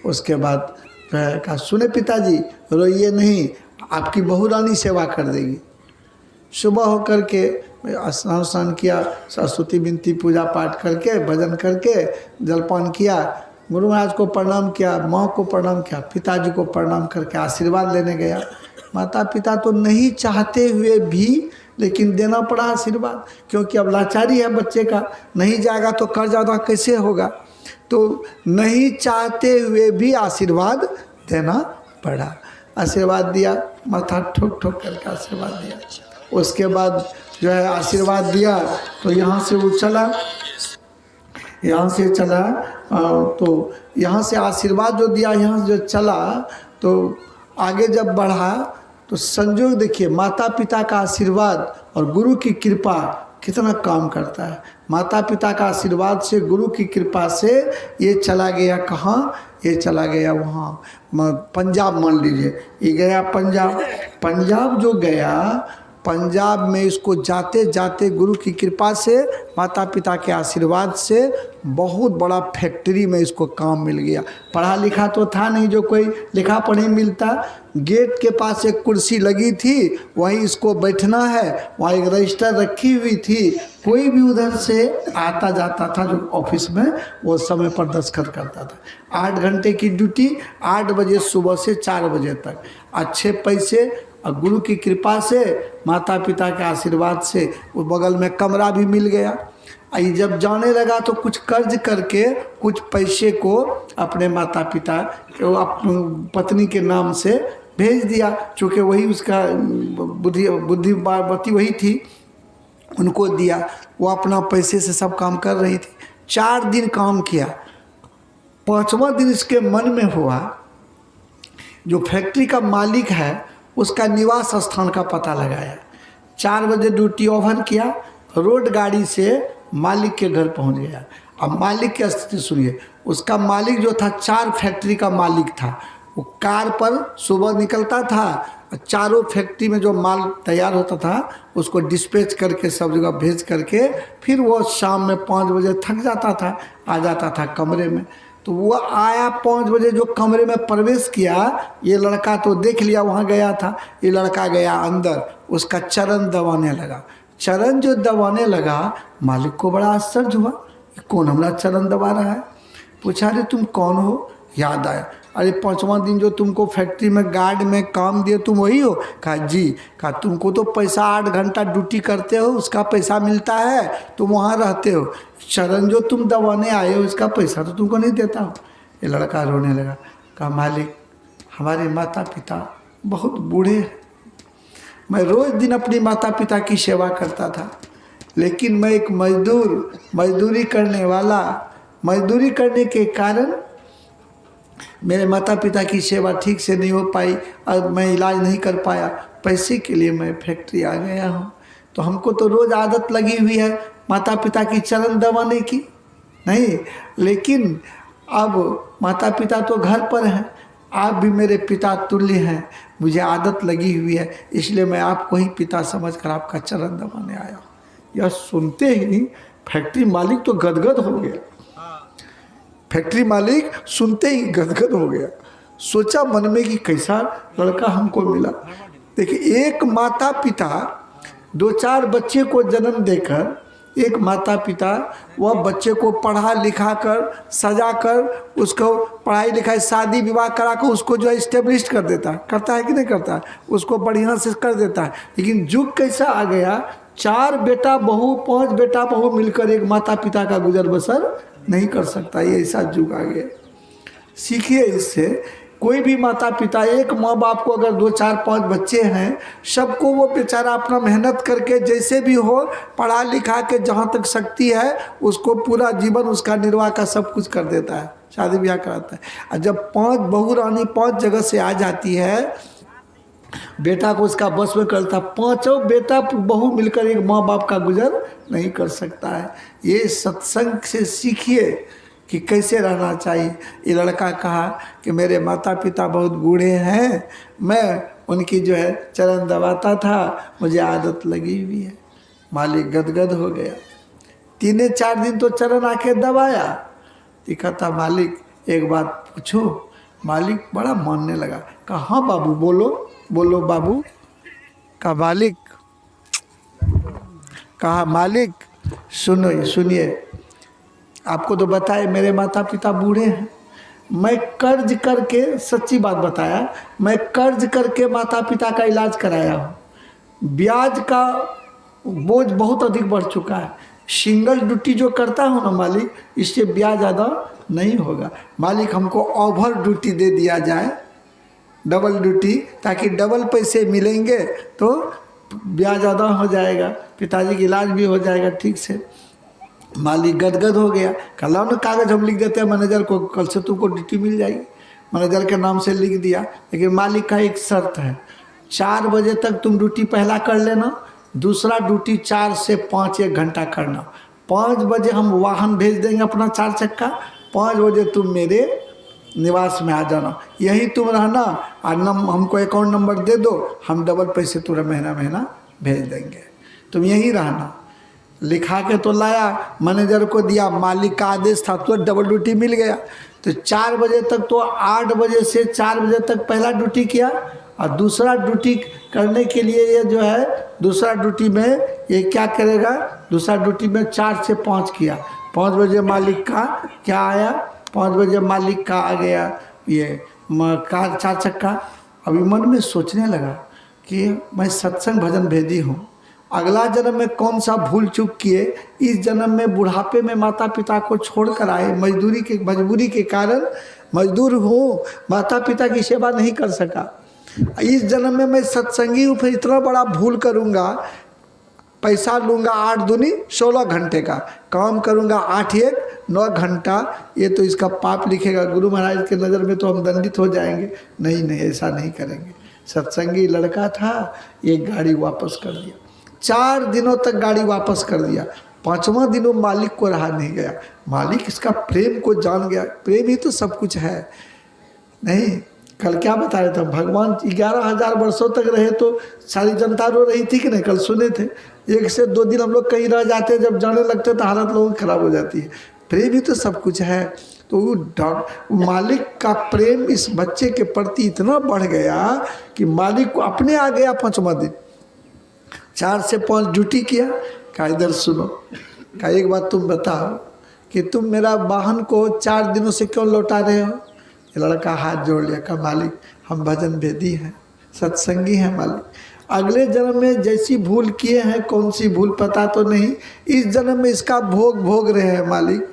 उसके बाद कहा सुने पिताजी रोइए नहीं, आपकी बहू रानी सेवा कर देगी। सुबह हो करके स्नान स्नान किया, सरस्वती बिनती पूजा पाठ करके, भजन करके, जलपान किया, गुरु महाराज को प्रणाम किया, माँ को प्रणाम किया, पिताजी को प्रणाम करके आशीर्वाद लेने गया। माता पिता तो नहीं चाहते हुए भी लेकिन देना पड़ा आशीर्वाद, क्योंकि अब लाचारी है बच्चे का, नहीं जाएगा तो कर्ज अदा कैसे होगा। तो नहीं चाहते हुए भी आशीर्वाद देना पड़ा। आशीर्वाद दिया, माथा ठोक ठोक करके आशीर्वाद दिया। उसके बाद जो है आशीर्वाद दिया तो यहाँ से वो चला, यहाँ से चला, तो यहाँ से आशीर्वाद जो दिया, यहाँ जो चला तो आगे जब बढ़ा तो संयोग देखिए, माता पिता का आशीर्वाद और गुरु की कृपा कितना काम करता है। माता पिता का आशीर्वाद से, गुरु की कृपा से ये चला गया कहाँ? ये चला गया वहाँ पंजाब, मान लीजिए ये गया पंजाब। पंजाब जो गया, पंजाब में इसको जाते जाते गुरु की कृपा से, माता पिता के आशीर्वाद से बहुत बड़ा फैक्ट्री में इसको काम मिल गया। पढ़ा लिखा तो था नहीं, जो कोई लिखा पढ़ी मिलता। गेट के पास एक कुर्सी लगी थी, वहीं इसको बैठना है, वहाँ एक रजिस्टर रखी हुई थी, कोई भी उधर से आता जाता था जो ऑफिस में, वो समय पर दस्तखत करता था। 8 घंटे की ड्यूटी, 8 बजे सुबह से 4 बजे तक, अच्छे पैसे, और गुरु की कृपा से, माता पिता के आशीर्वाद से वो बगल में कमरा भी मिल गया। आई जब जाने लगा तो कुछ कर्ज करके कुछ पैसे को अपने माता पिता पत्नी के नाम से भेज दिया, चूँकि वही उसका बुद्धिमती वही थी, उनको दिया। वो अपना पैसे से सब काम कर रही थी। 4 दिन काम किया। 5वां दिन इसके मन में हुआ, जो फैक्ट्री का मालिक है उसका निवास स्थान का पता लगाया। 4 बजे ड्यूटी ओवर किया, रोड गाड़ी से मालिक के घर पहुंच गया। अब मालिक की स्थिति सुनिए, उसका मालिक जो था 4 फैक्ट्री का मालिक था। वो कार पर सुबह निकलता था, चारों फैक्ट्री में जो माल तैयार होता था उसको डिस्पैच करके सब जगह भेज करके फिर वो शाम में 5 बजे थक जाता था, आ जाता था कमरे में। तो वो आया 5 बजे, जो कमरे में प्रवेश किया, ये लड़का तो देख लिया वहाँ गया था, ये लड़का गया अंदर, उसका चरण दबाने लगा। चरण जो दबाने लगा, मालिक को बड़ा आश्चर्य हुआ, कौन हमारा चरण दबा रहा है। पूछा रे तुम कौन हो? याद आया, अरे 5वां दिन जो तुमको फैक्ट्री में गार्ड में काम दिए तुम वही हो? कहा जी। कहा तुमको तो पैसा 8 घंटा ड्यूटी करते हो उसका पैसा मिलता है, तुम वहाँ रहते हो, चरण जो तुम दबाने आए हो उसका पैसा तो तुमको नहीं देता हो। ये लड़का रोने लगा। कहा मालिक हमारे माता पिता बहुत बूढ़े हैं, मैं रोज़ दिन अपनी माता पिता की सेवा करता था, लेकिन मैं एक मजदूरी करने वाला, मजदूरी करने के कारण मेरे माता पिता की सेवा ठीक से नहीं हो पाई और मैं इलाज नहीं कर पाया, पैसे के लिए मैं फैक्ट्री आ गया हूँ। तो हमको तो रोज़ आदत लगी हुई है माता पिता की चरण दबाने की, नहीं, लेकिन अब माता पिता तो घर पर हैं, आप भी मेरे पिता तुल्य हैं, मुझे आदत लगी हुई है, इसलिए मैं आपको ही पिता समझकर आपका चरण दबाने आया हूँ। यह सुनते ही फैक्ट्री मालिक तो गदगद हो गया। फैक्ट्री मालिक सुनते ही गदगद हो गया, सोचा मन में कि कैसा लड़का हमको मिला। देखिए एक माता पिता 2-4 बच्चे को जन्म देकर, एक माता पिता वह बच्चे को पढ़ा लिखा कर सजा कर उसको पढ़ाई लिखाई शादी विवाह करा कर उसको जो है इस्टेब्लिश कर देता है, करता है कि नहीं करता है, उसको बढ़िया से कर देता है। लेकिन युग कैसा आ गया, 4 बेटा बहू 5 बेटा बहू मिलकर एक माता पिता का गुजर बसर नहीं कर सकता, ये ऐसा युग आ गया। सीखिए इससे, कोई भी माता पिता, एक माँ बाप को अगर 2-4-5 बच्चे हैं, सबको वो बेचारा अपना मेहनत करके जैसे भी हो पढ़ा लिखा के जहाँ तक शक्ति है उसको पूरा जीवन उसका निर्वाह का सब कुछ कर देता है, शादी ब्याह कराता है। और जब 5 बहू रानी 5 जगह से आ जाती है, बेटा को उसका बस में करता, 5 बेटा बहू मिलकर एक माँ बाप का गुजर नहीं कर सकता है। ये सत्संग से सीखिए कि कैसे रहना चाहिए। ये लड़का कहा कि मेरे माता पिता बहुत बूढ़े हैं, मैं उनकी जो है चरण दबाता था, मुझे आदत लगी हुई है। मालिक गदगद हो गया। 3-4 दिन तो चरण आके दबाया, दिखा था मालिक एक बात पूछो। मालिक बड़ा मानने लगा। कहा हाँ बाबू बोलो बोलो बाबू। कहा मालिक, कहा मालिक सुनिए, आपको तो बताए मेरे माता पिता बूढ़े हैं, मैं कर्ज करके, सच्ची बात बताया, मैं कर्ज करके माता पिता का इलाज कराया हूँ, ब्याज का बोझ बहुत अधिक बढ़ चुका है, सिंगल ड्यूटी जो करता हूँ ना मालिक, इससे ब्याज ज़्यादा नहीं होगा। मालिक हमको ओवर ड्यूटी दे दिया जाए, डबल ड्यूटी, ताकि डबल पैसे मिलेंगे तो ब्याज ज़्यादा हो जाएगा, पिताजी का इलाज भी हो जाएगा ठीक से। मालिक गदगद हो गया। कल ना कागज़ हम लिख देते हैं मैनेजर को, कल से तुमको ड्यूटी मिल जाएगी, मैनेजर के नाम से लिख दिया। लेकिन मालिक का एक शर्त है, 4 बजे तक तुम ड्यूटी पहला कर लेना, दूसरा ड्यूटी 4 से 5 1 घंटा करना। 5 बजे हम वाहन भेज देंगे अपना 4 चक्का, 5 बजे तुम मेरे निवास में आ जाना, यही तुम रहना और हमको अकाउंट नंबर दे दो, हम डबल पैसे तुरंत महीना भेज देंगे, तुम यहीं रहना। लिखा के तो लाया, मैनेजर को दिया, मालिक का आदेश था, तो डबल ड्यूटी मिल गया। तो 4 बजे तक, तो 8 बजे से 4 बजे तक पहला ड्यूटी किया, और दूसरा ड्यूटी करने के लिए ये जो है दूसरा ड्यूटी में ये क्या करेगा, दूसरा ड्यूटी में 4 से 5 किया। 5 बजे मालिक का क्या आया, 5 बजे मालिक का आ गया ये कार 4 चक्का। अभी मन में सोचने लगा कि मैं सत्संग भजन भेदी हूँ, अगला जन्म में कौन सा भूल चूक किए, इस जन्म में बुढ़ापे में माता पिता को छोड़कर आए, मजबूरी के कारण मजदूर हूँ, माता पिता की सेवा नहीं कर सका। इस जन्म में मैं सत्संगी हूँ, फिर इतना बड़ा भूल करूँगा, पैसा लूँगा 8 दूनी 16 घंटे का, काम करूँगा 8 1 9 घंटा, ये तो इसका पाप लिखेगा, गुरु महाराज के नज़र में तो हम दंडित हो जाएंगे। नहीं, ऐसा नहीं करेंगे। सत्संगी लड़का था, ये गाड़ी वापस कर दिया, 4 दिनों तक गाड़ी वापस कर दिया। 5वां दिनों मालिक को रहा नहीं गया, मालिक इसका प्रेम को जान गया, प्रेम ही तो सब कुछ है। नहीं, कल क्या बता रहे थे, भगवान 11,000 वर्षों तक रहे तो सारी जनता रो रही थी कि नहीं, कल सुने थे। 1 से 2 दिन हम लोग कहीं रह जाते, जब जाने लगते तो हालत लोगों की खराब हो जाती है। प्रेम ही तो सब कुछ है। तो वो मालिक का प्रेम इस बच्चे के प्रति इतना बढ़ गया कि मालिक को अपने आ गया 5वां दिन, 4 से 5 ड्यूटी किया। कहा इधर सुनो, कहा एक बात तुम बताओ कि तुम मेरा वाहन को 4 दिनों से क्यों लौटा रहे हो। ये लड़का हाथ जोड़ लिया, कहा मालिक हम भजन भेदी हैं, सत्संगी हैं मालिक, अगले जन्म में जैसी भूल किए हैं, कौन सी भूल पता तो नहीं, इस जन्म में इसका भोग भोग रहे हैं मालिक,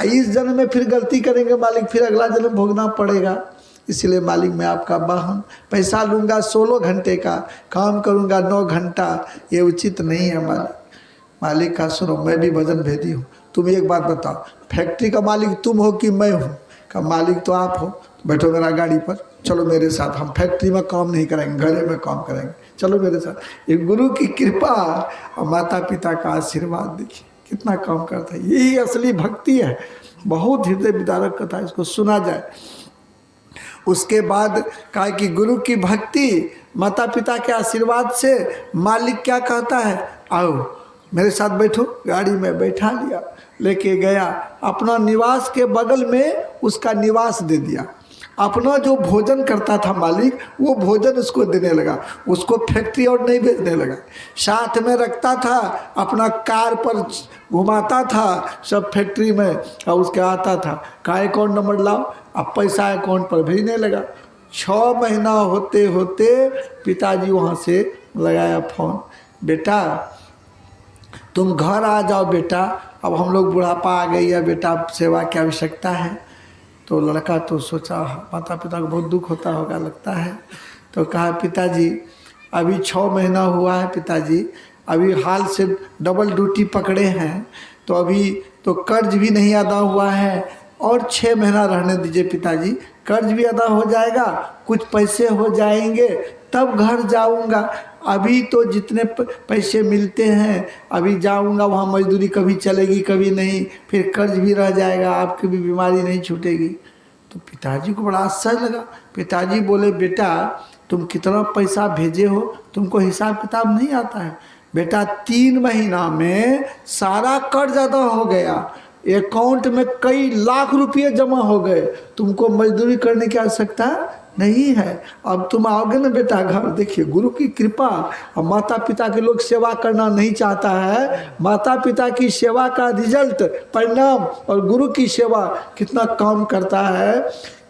इस जन्म में फिर गलती करेंगे मालिक, फिर अगला जन्म भोगना पड़ेगा, इसलिए मालिक मैं आपका वाहन, पैसा लूँगा 16 घंटे का, काम करूँगा 9 घंटा, ये उचित नहीं है मालिक। मालिक का सुनो, मैं भी भजन भेदी हूँ, तुम एक बात बताओ, फैक्ट्री का मालिक तुम हो कि मैं हूँ? का मालिक तो आप हो, बैठो मेरा गाड़ी पर, चलो मेरे साथ, हम फैक्ट्री में काम नहीं करेंगे, घरे में काम करेंगे, चलो मेरे साथ। ये गुरु की कृपा और माता पिता का आशीर्वाद देखिए कितना काम करता है, यही असली भक्ति है। बहुत हृदय विदारक कथा, इसको सुना जाए। उसके बाद कहा कि गुरु की भक्ति, माता पिता के आशीर्वाद से मालिक क्या कहता है, आओ मेरे साथ बैठो, गाड़ी में बैठा लिया, लेके गया, अपना निवास के बगल में उसका निवास दे दिया। अपना जो भोजन करता था मालिक, वो भोजन उसको देने लगा, उसको फैक्ट्री और नहीं भेजने लगा, साथ में रखता था, अपना कार पर घुमाता था सब फैक्ट्री में, और उसके आता था, का अकाउंट नंबर लाओ, अब पैसा अकाउंट पर भेजने लगा। 6 महीना होते होते पिताजी वहाँ से लगाया फ़ोन, बेटा तुम घर आ जाओ बेटा, अब हम लोग बुढ़ापा आ गई है बेटा, सेवा की आवश्यकता है। तो लड़का तो सोचा, माता पिता को बहुत दुख होता होगा लगता है, तो कहा पिताजी अभी 6 महीना हुआ है पिताजी, अभी हाल से डबल ड्यूटी पकड़े हैं, तो अभी तो कर्ज भी नहीं अदा हुआ है, और 6 महीना रहने दीजिए पिताजी, कर्ज भी अदा हो जाएगा, कुछ पैसे हो जाएंगे, तब घर जाऊंगा, अभी तो जितने पैसे मिलते हैं अभी जाऊंगा वहाँ मजदूरी कभी चलेगी कभी नहीं, फिर कर्ज भी रह जाएगा, आपकी भी बीमारी नहीं छूटेगी। तो पिताजी को बड़ा आश्चर्य लगा। पिताजी बोले बेटा तुम कितना पैसा भेजे हो, तुमको हिसाब किताब नहीं आता है बेटा, 3 महीना में सारा कर्ज अदा हो गया, अकाउंट में कई लाख रुपये जमा हो गए, तुमको मजदूरी करने की आवश्यकता नहीं है, अब तुम आओगे ना बेटा घर। देखिए गुरु की कृपा, और माता पिता के लोग सेवा करना नहीं चाहता है, माता पिता की सेवा का रिजल्ट परिणाम और गुरु की सेवा कितना काम करता है।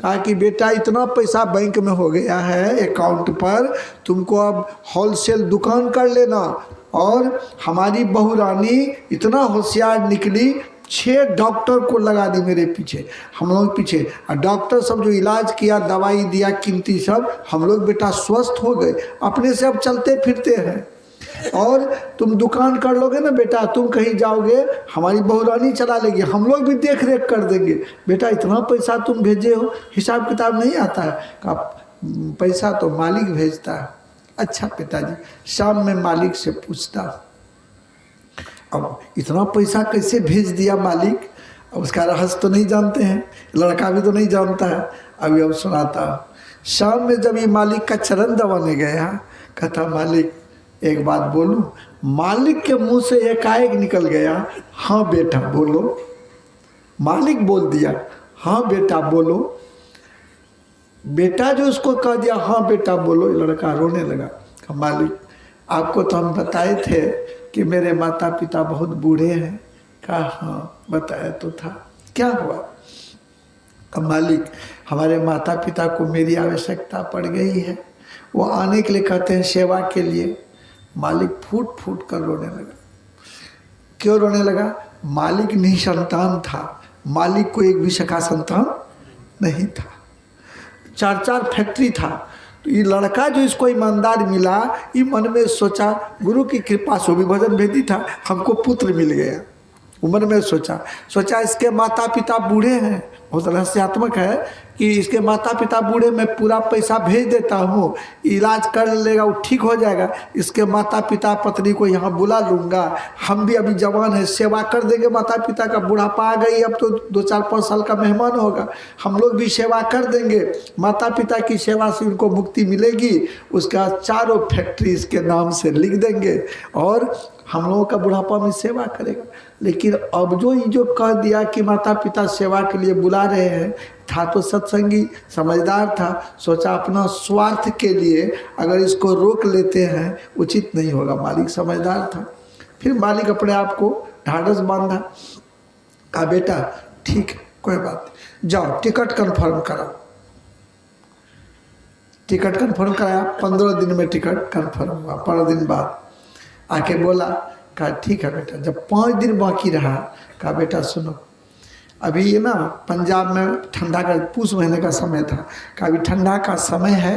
कहा कि बेटा इतना पैसा बैंक में हो गया है अकाउंट पर, तुमको अब होलसेल दुकान कर लेना, और हमारी बहू रानी इतना होशियार निकली, 6 डॉक्टर को लगा दी मेरे पीछे, हम लोग पीछे, और डॉक्टर सब जो इलाज किया, दवाई दिया कीमती सब, हम लोग बेटा स्वस्थ हो गए, अपने से अब चलते फिरते हैं। और तुम दुकान कर लोगे ना बेटा, तुम कहीं जाओगे हमारी बहुरानी चला लेगी, हम लोग भी देख रेख कर देंगे। बेटा इतना पैसा तुम भेजे हो, हिसाब किताब नहीं आता है? का पैसा तो मालिक भेजता है। अच्छा पिताजी, शाम में मालिक से पूछता, अब इतना पैसा कैसे भेज दिया मालिक? अब उसका रहस्य तो नहीं जानते हैं, लड़का भी तो नहीं जानता है। अभी अब सुनाता, शाम में जब ये मालिक का चरण दबाने गया, कहता मालिक एक बात बोलूं? मालिक के मुंह से एकाएक निकल गया, हाँ बेटा बोलो। मालिक बोल दिया, हाँ बेटा बोलो। बेटा जो उसको कह दिया हाँ बेटा बोलो, लड़का रोने लगा। मालिक आपको तो हम बताए थे कि मेरे माता पिता बहुत बूढ़े हैं। कहा हाँ बताया तो था, क्या हुआ? मालिक हमारे माता पिता को मेरी आवश्यकता पड़ गई है, वो आने के लिए कहते हैं सेवा के लिए। मालिक फूट फूट कर रोने लगा। क्यों रोने लगा? मालिक निसंतान था, मालिक को एक भी सखा संतान नहीं था, 4 फैक्ट्री था। तो ये लड़का जो इसको ईमानदार मिला, ये मन में सोचा गुरु की कृपा से भी भजन भेदी था, हमको पुत्र मिल गया। उम्र में सोचा इसके माता पिता बूढ़े हैं, बहुत रहस्यात्मक है कि इसके माता पिता बूढ़े, मैं पूरा पैसा भेज देता हूँ, इलाज कर लेगा, वो ठीक हो जाएगा। इसके माता पिता पत्नी को यहाँ बुला लूँगा, हम भी अभी जवान है, सेवा कर देंगे। माता पिता का बुढ़ापा आ गई, अब तो 2-4-5 साल का मेहमान होगा, हम लोग भी सेवा कर देंगे। माता पिता की सेवा से उनको मुक्ति मिलेगी, उसका 4 फैक्ट्री इसके नाम से लिख देंगे और हम लोगों का बुढ़ापा में सेवा करेगा। लेकिन अब जो कह दिया कि माता पिता सेवा के लिए बुला रहे हैं, था तो सत्संगी, समझदार था, सोचा अपना स्वार्थ के लिए अगर इसको रोक लेते हैं उचित नहीं होगा। मालिक समझदार था। फिर मालिक अपने आप को ढाढ़स बांधा, कहा बेटा ठीक है कोई बात नहीं, जाओ टिकट कंफर्म कराओ। टिकट कन्फर्म कराया, 15 दिन में टिकट कन्फर्म हुआ। 15 दिन बाद आके बोला, कहा ठीक है बेटा। जब 5 दिन बाकी रहा, कहा बेटा सुनो, अभी ये ना पंजाब में ठंडा का पूस महीने का समय था, कहा अभी ठंडा का समय है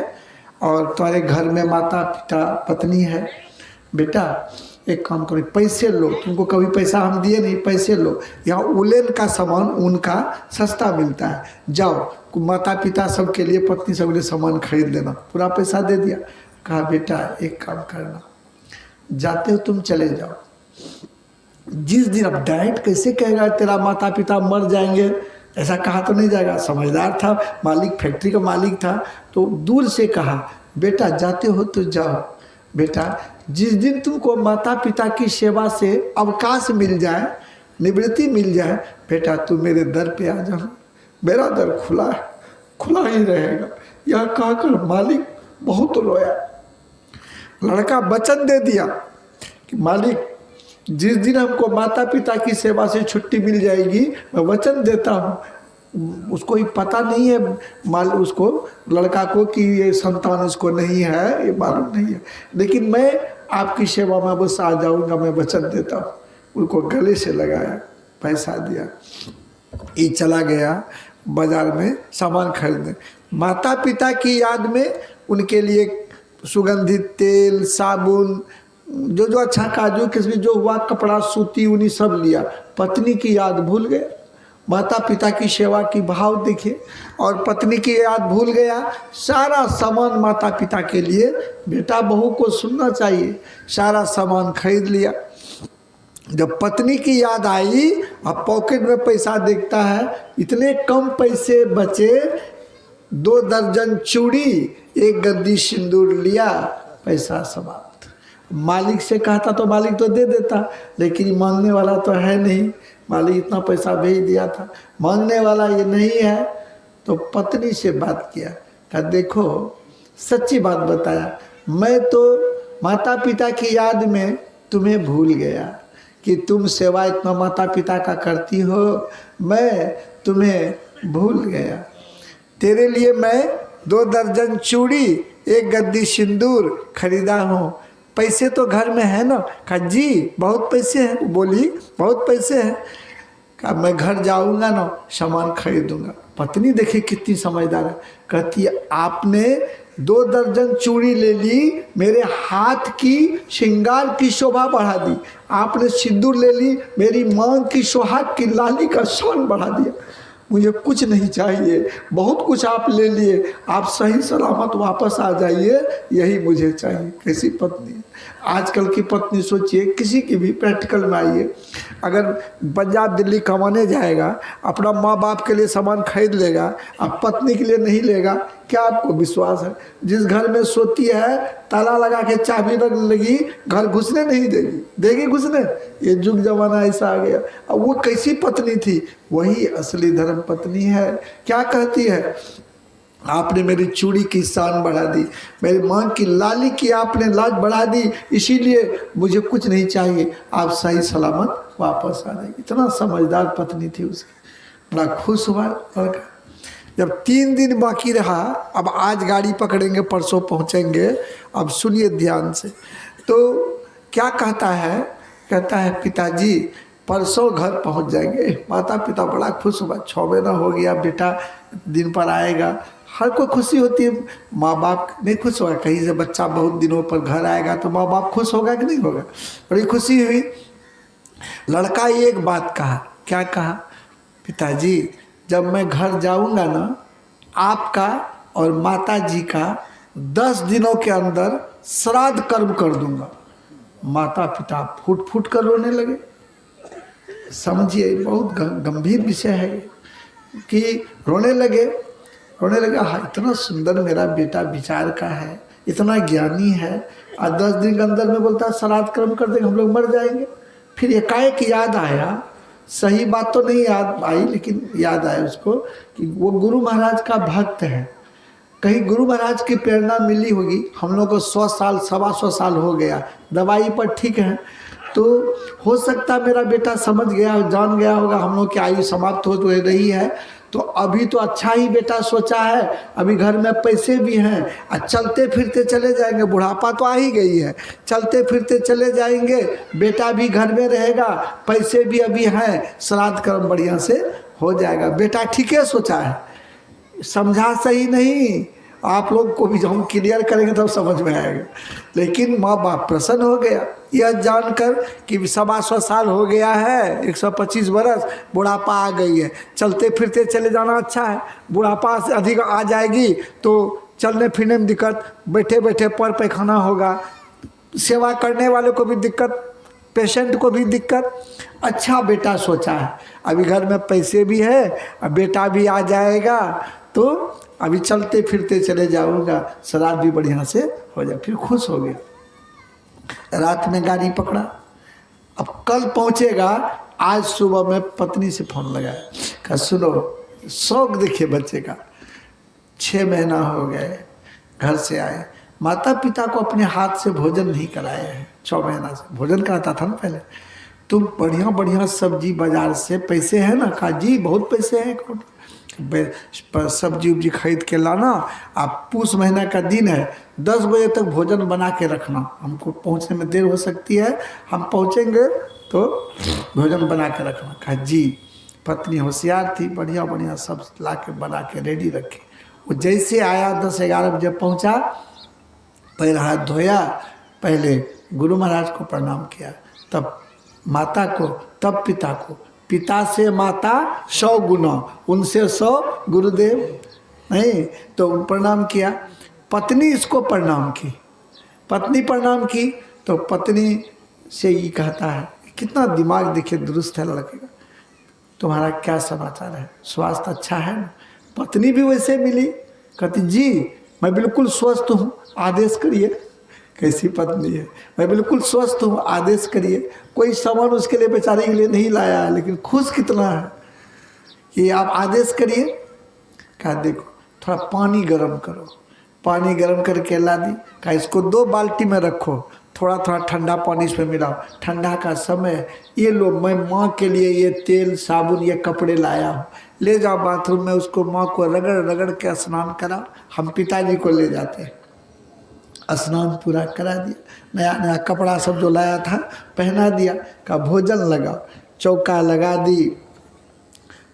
और तुम्हारे घर में माता पिता पत्नी है, बेटा एक काम करो, पैसे लो, तुमको कभी पैसा हम दिए नहीं, पैसे लो, यहाँ उलेन का सामान उनका सस्ता मिलता है, जाओ माता पिता सबके लिए पत्नी सब के लिए सामान खरीद लेना। पूरा पैसा दे दिया। कहा बेटा एक काम करना, जाते हो तुम चले जाओ, जिस दिन, अब डायरेक्ट कैसे कहेगा तेरा माता पिता मर जाएंगे, ऐसा कहा तो नहीं जाएगा। समझदार था मालिक, फैक्ट्री का मालिक था, तो दूर से कहा बेटा जाते हो तो जाओ, बेटा जिस दिन तुमको माता पिता की सेवा से अवकाश मिल जाए, निवृत्ति मिल जाए, बेटा तू मेरे दर पे आ जाना, मेरा दर खुला है, खुला ही रहेगा। यह कहकर मालिक बहुत रोया। लड़का वचन दे दिया कि मालिक जिस दिन हमको माता पिता की सेवा से छुट्टी मिल जाएगी, मैं वचन देता हूँ। उसको ही पता नहीं है उसको लड़का को कि ये संतान उसको नहीं है, ये मालूम नहीं है, लेकिन मैं आपकी सेवा में बस आ जाऊँगा, मैं वचन देता हूँ। उनको गले से लगाया, पैसा दिया, ये चला गया बाजार में सामान खरीदने। माता पिता की याद में उनके लिए सुगंधित तेल, साबुन, जो जो अच्छा काजू किस्म जो हुआ, कपड़ा, सूती ऊनी सब लिया। पत्नी की याद भूल गए, माता पिता की सेवा की भाव देखिए, और पत्नी की याद भूल गया। सारा सामान माता पिता के लिए, बेटा बहू को सुनना चाहिए, सारा सामान खरीद लिया। जब पत्नी की याद आई, अब पॉकेट में पैसा देखता है, इतने कम पैसे बचे, 2 दर्जन चूड़ी, 1 गद्दी सिंदूर लिया, पैसा समाप्त। मालिक से कहता तो मालिक तो दे देता, लेकिन मांगने वाला तो है नहीं, मालिक इतना पैसा भेज दिया था, मांगने वाला ये नहीं है। तो पत्नी से बात किया, कहा देखो सच्ची बात बताया, मैं तो माता पिता की याद में तुम्हें भूल गया कि तुम सेवा इतना माता पिता का करती हो, मैं तुम्हें भूल गया। तेरे लिए मैं 2 दर्जन चूड़ी, 1 गद्दी सिंदूर खरीदा हूँ, पैसे तो घर में है ना? कहा जी बहुत पैसे हैं। बोली बहुत पैसे हैं। कहा मैं घर जाऊंगा ना, सामान खरीदूंगा। पत्नी देखिए कितनी समझदार है, कहती है आपने 2 दर्जन चूड़ी ले ली, मेरे हाथ की श्रृंगार की शोभा बढ़ा दी, आपने सिंदूर ले ली, मेरी मांग की सुहाग की लाली का शान बढ़ा दिया। मुझे कुछ नहीं चाहिए, बहुत कुछ आप ले लिए, आप सही सलामत वापस आ जाइए, यही मुझे चाहिए। कैसी पत्नी है आजकल की पत्नी, सोचिए किसी की भी प्रैक्टिकल में आइए, अगर पंजाब दिल्ली कमाने जाएगा, अपना माँ बाप के लिए सामान खरीद लेगा, अब पत्नी के लिए नहीं लेगा, क्या आपको विश्वास है? जिस घर में सोती है ताला लगा के चाबी रख लगी, घर घुसने नहीं देगी, देगी घुसने? ये युग जमाना ऐसा आ गया। अब वो कैसी पत्नी थी? वही असली धर्म पत्नी है। क्या कहती है? आपने मेरी चूड़ी की शान बढ़ा दी, मेरी मांग की लाली की आपने लाज बढ़ा दी, इसीलिए मुझे कुछ नहीं चाहिए, आप सही सलामत वापस आ जाइए। इतना समझदार पत्नी थी उसकी। बड़ा खुश हुआ लड़का। जब 3 दिन बाकी रहा, अब आज गाड़ी पकड़ेंगे, परसों पहुंचेंगे, अब सुनिए ध्यान से। तो क्या कहता है? कहता है पिताजी परसों घर पहुंच जाएंगे। माता पिता बड़ा खुश हुआ, 6 महीना हो गया, बेटा दिन पर आएगा। हर कोई खुशी होती है, माँ बाप नहीं खुश होगा? कहीं से बच्चा बहुत दिनों पर घर आएगा तो माँ बाप खुश होगा कि नहीं होगा? बड़ी खुशी हुई। लड़का एक बात कहा, क्या कहा? पिताजी जब मैं घर जाऊंगा ना, आपका और माता जी का 10 दिनों के अंदर श्राद्ध कर्म कर दूंगा। माता पिता फूट फूट कर रोने लगे। समझिए बहुत गंभीर विषय है कि रोने लगे। हाँ इतना सुंदर मेरा बेटा विचार का है, इतना ज्ञानी है, और 10 दिन के अंदर में बोलता है श्राद्ध कर्म कर देंगे, हम लोग मर जाएंगे। फिर एकाएक याद आया, सही बात तो नहीं याद आई, लेकिन याद आया उसको कि वो गुरु महाराज का भक्त है, कहीं गुरु महाराज की प्रेरणा मिली होगी। हम लोग को 100 साल 125 साल हो गया, दवाई पर ठीक है, तो हो सकता मेरा बेटा समझ गया, जान गया होगा, हम लोग की आयु समाप्त हो तो रही है, तो अभी तो अच्छा ही बेटा सोचा है, अभी घर में पैसे भी हैं और चलते फिरते चले जाएंगे, बुढ़ापा तो आ ही गई है, चलते फिरते चले जाएंगे, बेटा भी घर में रहेगा, पैसे भी अभी हैं, श्राद्ध कर्म बढ़िया से हो जाएगा। बेटा ठीक है सोचा है, समझा सही नहीं, आप लोग को भी जब हम क्लियर करेंगे तब समझ में आएगा। लेकिन माँ बाप प्रसन्न हो गया यह जानकर कि 125 साल हो गया है, 125 बरस, बुढ़ापा आ गई है, चलते फिरते चले जाना अच्छा है। बुढ़ापा से अधिक आ जाएगी तो चलने फिरने में दिक्कत, बैठे बैठे पर पैखाना होगा, सेवा करने वाले को भी दिक्कत, पेशेंट को भी दिक्कत। अच्छा बेटा सोचा है, अभी घर में पैसे भी है, अब बेटा भी आ जाएगा तो अभी चलते फिरते चले जाऊंगा, श्राद्ध भी बढ़िया से हो जाए। फिर खुश हो गया। रात में गाड़ी पकड़ा, अब कल पहुंचेगा। आज सुबह में पत्नी से फोन लगाया, कहा सुनो, शौक देखिए बच्चे का, 6 महीना हो गए घर से आए, माता पिता को अपने हाथ से भोजन नहीं कराए हैं, 6 महीना से भोजन कराता था ना पहले। तुम बढ़िया बढ़िया सब्जी बाजार से, पैसे हैं ना? कहा जी बहुत पैसे हैं, सब्जी उब्जी खरीद के लाना, आप पूस महीना का दिन है, 10 बजे तक भोजन बना के रखना, हमको पहुंचने में देर हो सकती है, हम पहुंचेंगे तो भोजन बना के रखना। कहा जी। पत्नी होशियार थी, बढ़िया बढ़िया सब ला के बना के रेडी रखी। वो जैसे आया 10-11 बजे पहुंचा, पैर हाथ धोया, पहले गुरु महाराज को प्रणाम किया, तब माता को, तब पिता को, पिता से माता 100 गुना, उनसे 100 गुरुदेव, नहीं तो प्रणाम किया। पत्नी इसको प्रणाम की, पत्नी प्रणाम की तो पत्नी से ये कहता है, कितना दिमाग देखिए दुरुस्त है लड़के का, तुम्हारा क्या समाचार है, स्वास्थ्य अच्छा है ना? पत्नी भी वैसे मिली, कहती जी मैं बिल्कुल स्वस्थ हूँ, आदेश करिए। कैसी पत्नी है, मैं बिल्कुल स्वस्थ हूँ, आदेश करिए। कोई सामान उसके लिए बेचारे के लिए नहीं लाया है, लेकिन खुश कितना है कि आप आदेश करिए। कहा देखो थोड़ा पानी गर्म करो, पानी गर्म करके ला दी। कहा इसको 2 बाल्टी में रखो, थोड़ा थोड़ा ठंडा पानी इसमें मिलाओ, ठंडा का समय, ये लो मैं माँ के लिए ये तेल साबुन ये कपड़े लाया हूँ, ले जाओ बाथरूम में, उसको माँ को रगड़ रगड़ के स्नान कराओ। हम पिताजी को ले जाते हैं, स्नान पूरा करा दिया, नया नया कपड़ा सब जो लाया था पहना दिया। का भोजन लगाओ, चौका लगा दी,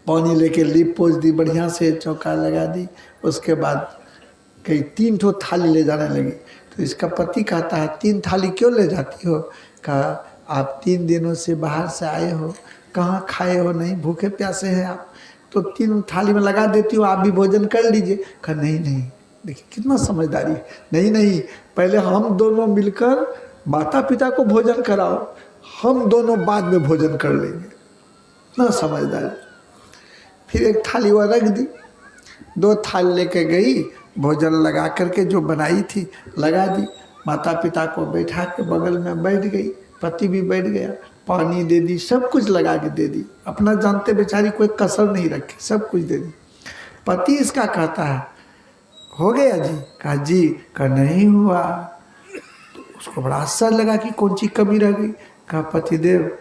पानी लेके लीप पोछ दी, बढ़िया से चौका लगा दी। उसके बाद कई 3 ठो थाली ले जाने लगी। तो इसका पति कहता है 3 थाली क्यों ले जाती हो? कहा आप 3 दिनों से बाहर से आए हो, कहाँ खाए हो, नहीं भूखे प्यासे हैं आप, तो 3 थाली में लगा देती हो, आप भी भोजन कर लीजिए। कहा नहीं नहीं, देखिए कितना समझदारी है, नहीं नहीं पहले हम दोनों मिलकर माता पिता को भोजन कराओ, हम दोनों बाद में भोजन कर लेंगे, ना समझदारी। फिर 1 थाली वो रख दी, 2 थाली लेके गई, भोजन लगा करके जो बनाई थी लगा दी, माता पिता को बैठा के बगल में बैठ गई, पति भी बैठ गया, पानी दे दी, सब कुछ लगा के दे दी, अपना जानते बेचारी कोई कसर नहीं रखी, सब कुछ दे दी। पति इसका कहता है हो गया जी? कहा जी। कहा नहीं हुआ। तो उसको बड़ा आश्चर्य लगा कि कौन सी कमी रह गई। कहा पतिदेव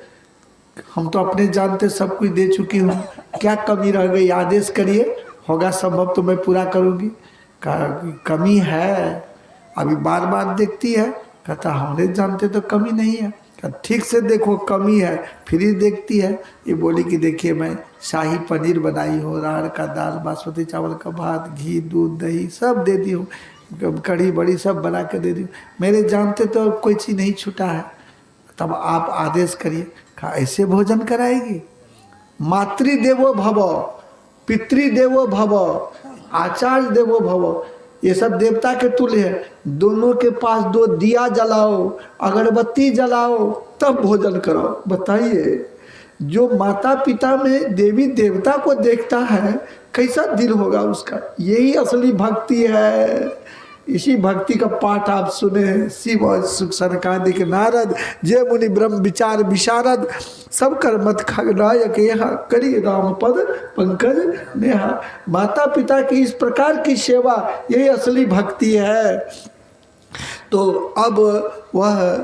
हम तो अपने जानते सब कुछ दे चुकी हूँ, क्या कमी रह गई, आदेश करिए, होगा संभव तो मैं पूरा करूँगी। कहा कमी है, अभी बार बार देखती है। कहता हमने जानते तो कमी नहीं है। कहा ठीक से देखो कमी है, फिर ही देखती है। ये बोली कि देखिए मैं शाही पनीर बनाई हो, अरहर का दाल, बासमती चावल का भात, घी दूध दही सब दे दी हूँ, कढ़ी बड़ी सब बना के दे दी हूँ, मेरे जानते तो कोई चीज़ नहीं छूटा है, तब आप आदेश करिए। कहा ऐसे भोजन कराएगी? मातृदेवो भव, पितृदेवो भव, आचार्य देवो भव, ये सब देवता के तुल्य है। दोनों के पास 2 दिया जलाओ, अगरबत्ती जलाओ, तब भोजन कराओ। बताइए जो माता पिता में देवी देवता को देखता है कैसा दिल होगा उसका, यही असली भक्ति है। इसी भक्ति का पाठ आप सुने, शिव सुख सनकादिक नारद, जय मुनि ब्रह्म विचार विशारद, सब कर मत खगनायक यहाँ, करी राम पद पंकज नेहा। माता पिता की इस प्रकार की सेवा यही असली भक्ति है। तो अब वह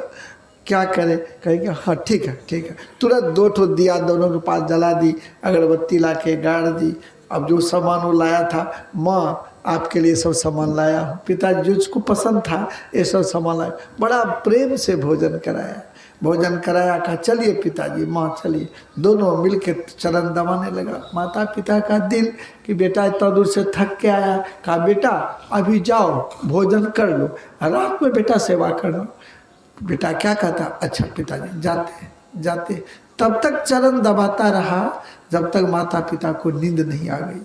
क्या करे? कहेंगे हाँ ठीक है ठीक है, तुरंत 2 ठो दिया दोनों के पास जला दी, अगरबत्ती ला के गाड़ दी, अब जो सामान वो लाया था, माँ आपके लिए सब सामान लाया हूँ। पिताजी जो उसको पसंद था ये सब सामान लाया, बड़ा प्रेम से भोजन कराया। भोजन कराया, कहा चलिए पिताजी माँ चलिए, दोनों मिलके चरण दबाने लगा। माता पिता का दिल कि बेटा इतना दूर से थक के आया, कहा बेटा अभी जाओ भोजन कर लो, रात में बेटा सेवा करना। बेटा क्या कहता, अच्छा पिताजी जाते। तब तक चरण दबाता रहा जब तक माता पिता को नींद नहीं आ गई।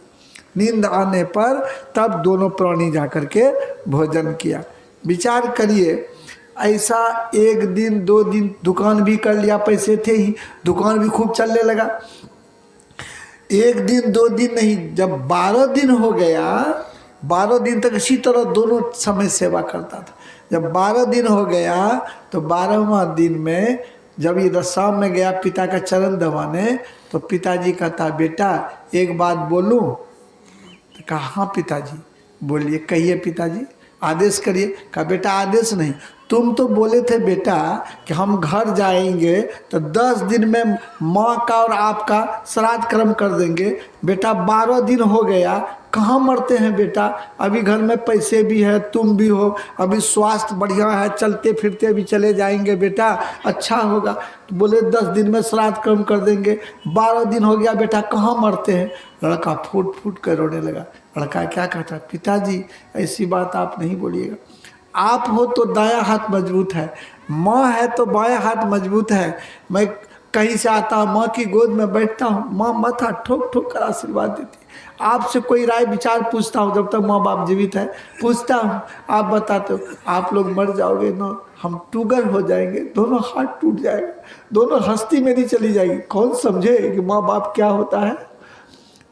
नींद आने पर तब दोनों प्राणी जाकर के भोजन किया। विचार करिए, ऐसा 1 दिन 2 दिन दुकान भी कर लिया, पैसे थे ही, दुकान भी खूब चलने लगा। 1 दिन 2 दिन नहीं, जब 12 दिन हो गया, 12 दिन तक इसी तरह दोनों समय सेवा करता था। जब 12 दिन हो गया तो 12वां दिन में जब ये शाम में गया पिता का चरण दबाने, तो पिताजी कहता बेटा एक बात बोलूं? तो कहा हाँ पिताजी बोलिए, कहिए पिताजी आदेश करिए। कहा बेटा आदेश नहीं, तुम तो बोले थे बेटा कि हम घर जाएंगे तो 10 दिन में माँ का और आपका श्राद्ध कर्म कर देंगे। बेटा 12 दिन हो गया, कहाँ मरते हैं बेटा, अभी घर में पैसे भी है, तुम भी हो, अभी स्वास्थ्य बढ़िया है, चलते फिरते भी चले जाएंगे बेटा, अच्छा होगा। तो बोले 10 दिन में श्राद्ध कर्म कर देंगे, 12 दिन हो गया बेटा, कहाँ मरते हैं। लड़का फूट फूट कर रोने लगा। लड़का क्या कहता, पिताजी ऐसी बात आप नहीं बोलिएगा, आप हो तो दायां हाथ मजबूत है, माँ है तो बायां हाथ मजबूत है। मैं कहीं से आता हूँ, माँ की गोद में बैठता हूँ, माँ माथा ठोक ठोक कर आशीर्वाद देती है। आपसे कोई राय विचार पूछता हूँ, जब तक माँ बाप जीवित है पूछता हूँ, आप बताते हो, आप लोग मर जाओगे ना, हम टूगर हो जाएंगे, दोनों हाथ टूट जाएगा, दोनों हस्ती मेरी चली जाएगी। कौन समझे कि माँ बाप क्या होता है,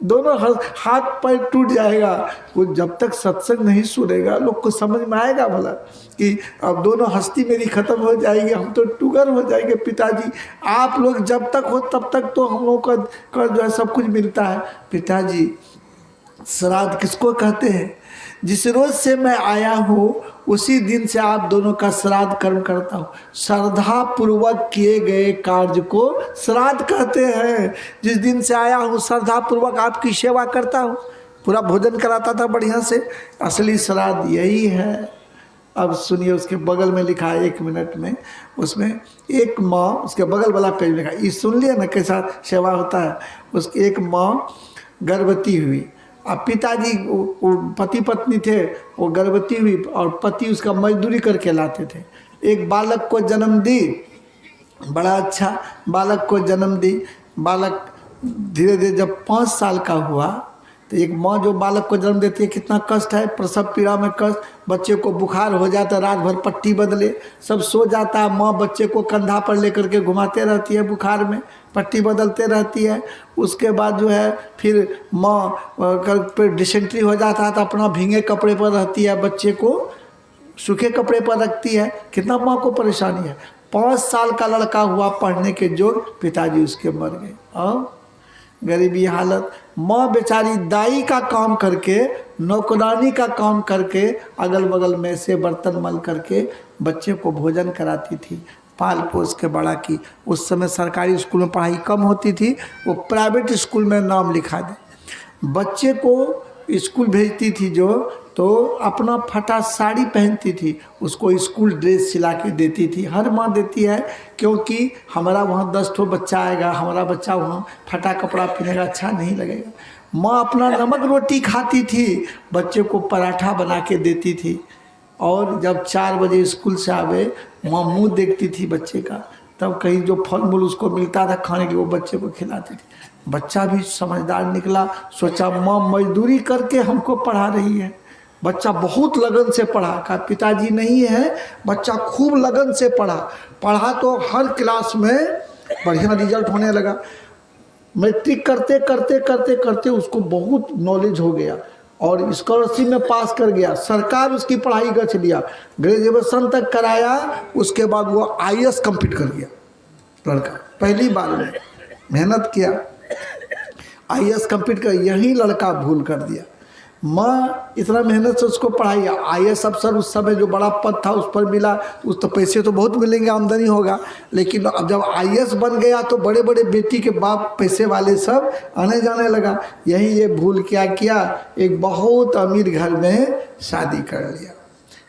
दोनों हाथ पैर टूट जाएगा। वो जब तक सत्संग नहीं सुनेगा लोग को समझ में आएगा भला कि अब दोनों हस्ती मेरी खत्म हो जाएगी, हम तो टूगर हो जाएंगे। पिताजी आप लोग जब तक हो तब तक तो हम लोग का जो है सब कुछ मिलता है। पिताजी श्राद्ध किसको कहते हैं? जिस रोज से मैं आया हूँ उसी दिन से आप दोनों का श्राद्ध कर्म करता हूँ। श्रद्धा पूर्वक किए गए कार्य को श्राद्ध कहते हैं। जिस दिन से आया हूँ श्रद्धा पूर्वक आपकी सेवा करता हूँ, पूरा भोजन कराता था बढ़िया से, असली श्राद्ध यही है। अब सुनिए, उसके बगल में लिखा है 1 मिनट में, उसमें एक माँ, उसके बगल वाला पेज में लिखा, ये सुन लिया ना कैसा सेवा होता है। उसकी एक माँ गर्भवती हुई, अब पिताजी पति पत्नी थे, वो गर्भवती हुई और पति उसका मजदूरी करके लाते थे। एक बालक को जन्म दी, बड़ा अच्छा बालक को जन्म दी। बालक धीरे धीरे जब 5 साल का हुआ तो एक माँ जो बालक को जन्म देती है, कितना कष्ट है, प्रसव पीड़ा में कष्ट, बच्चे को बुखार हो जाता है, रात भर पट्टी बदले, सब सो जाता है, माँ बच्चे को कंधा पर लेकर के घुमाते रहती है, बुखार में पट्टी बदलते रहती है। उसके बाद जो है फिर माँ पर डिसेंट्री हो जाता है तो अपना भींगे कपड़े पर रहती है, बच्चे को सूखे कपड़े पर रखती है, कितना माँ को परेशानी है। 5 साल का लड़का हुआ पढ़ने के जोग, पिताजी उसके मर गए और गरीबी हालत। माँ बेचारी दाई का काम करके, नौकरानी का काम करके, अगल बगल में से बर्तन मल करके बच्चे को भोजन कराती थी, पाल पोस के बड़ा की। उस समय सरकारी स्कूल में पढ़ाई कम होती थी, वो प्राइवेट स्कूल में नाम लिखा दे। बच्चे को स्कूल भेजती थी जो, तो अपना फटा साड़ी पहनती थी, उसको स्कूल ड्रेस सिला के देती थी। हर माँ देती है, क्योंकि हमारा वहाँ 10 ठो बच्चा आएगा, हमारा बच्चा वहाँ फटा कपड़ा पहनेगा, अच्छा नहीं लगेगा। माँ अपना नमक रोटी खाती थी, बच्चे को पराठा बना के देती थी। और जब 4 बजे स्कूल से आवे, माँ मुँह देखती थी बच्चे का, तब कहीं जो फल मूल उसको मिलता था खाने के लिए वो बच्चे को खिलाती थी। बच्चा भी समझदार निकला, सोचा माँ मजदूरी करके हमको पढ़ा रही है। बच्चा बहुत लगन से पढ़ा, कहा पिताजी नहीं है, बच्चा खूब लगन से पढ़ा तो हर क्लास में बढ़िया रिजल्ट होने लगा। मैट्रिक करते करते करते करते उसको बहुत नॉलेज हो गया और स्कॉलरशिप में पास कर गया। सरकार उसकी पढ़ाई गछ लिया, ग्रेजुएशन तक कराया। उसके बाद वो IAS कंप्लीट कर गया लड़का, पहली बार में मेहनत किया, IAS कंप्लीट कर। यही लड़का भूल कर दिया। माँ इतना मेहनत से उसको पढ़ाई, IAS अफसर उस समय जो बड़ा पद था उस पर मिला, उस तो पैसे तो बहुत मिलेंगे, आमदनी होगा, लेकिन अब जब IAS बन गया तो बड़े बड़े बेटी के बाप पैसे वाले सब आने जाने लगा। यही ये भूल क्या किया, एक बहुत अमीर घर में शादी कर लिया।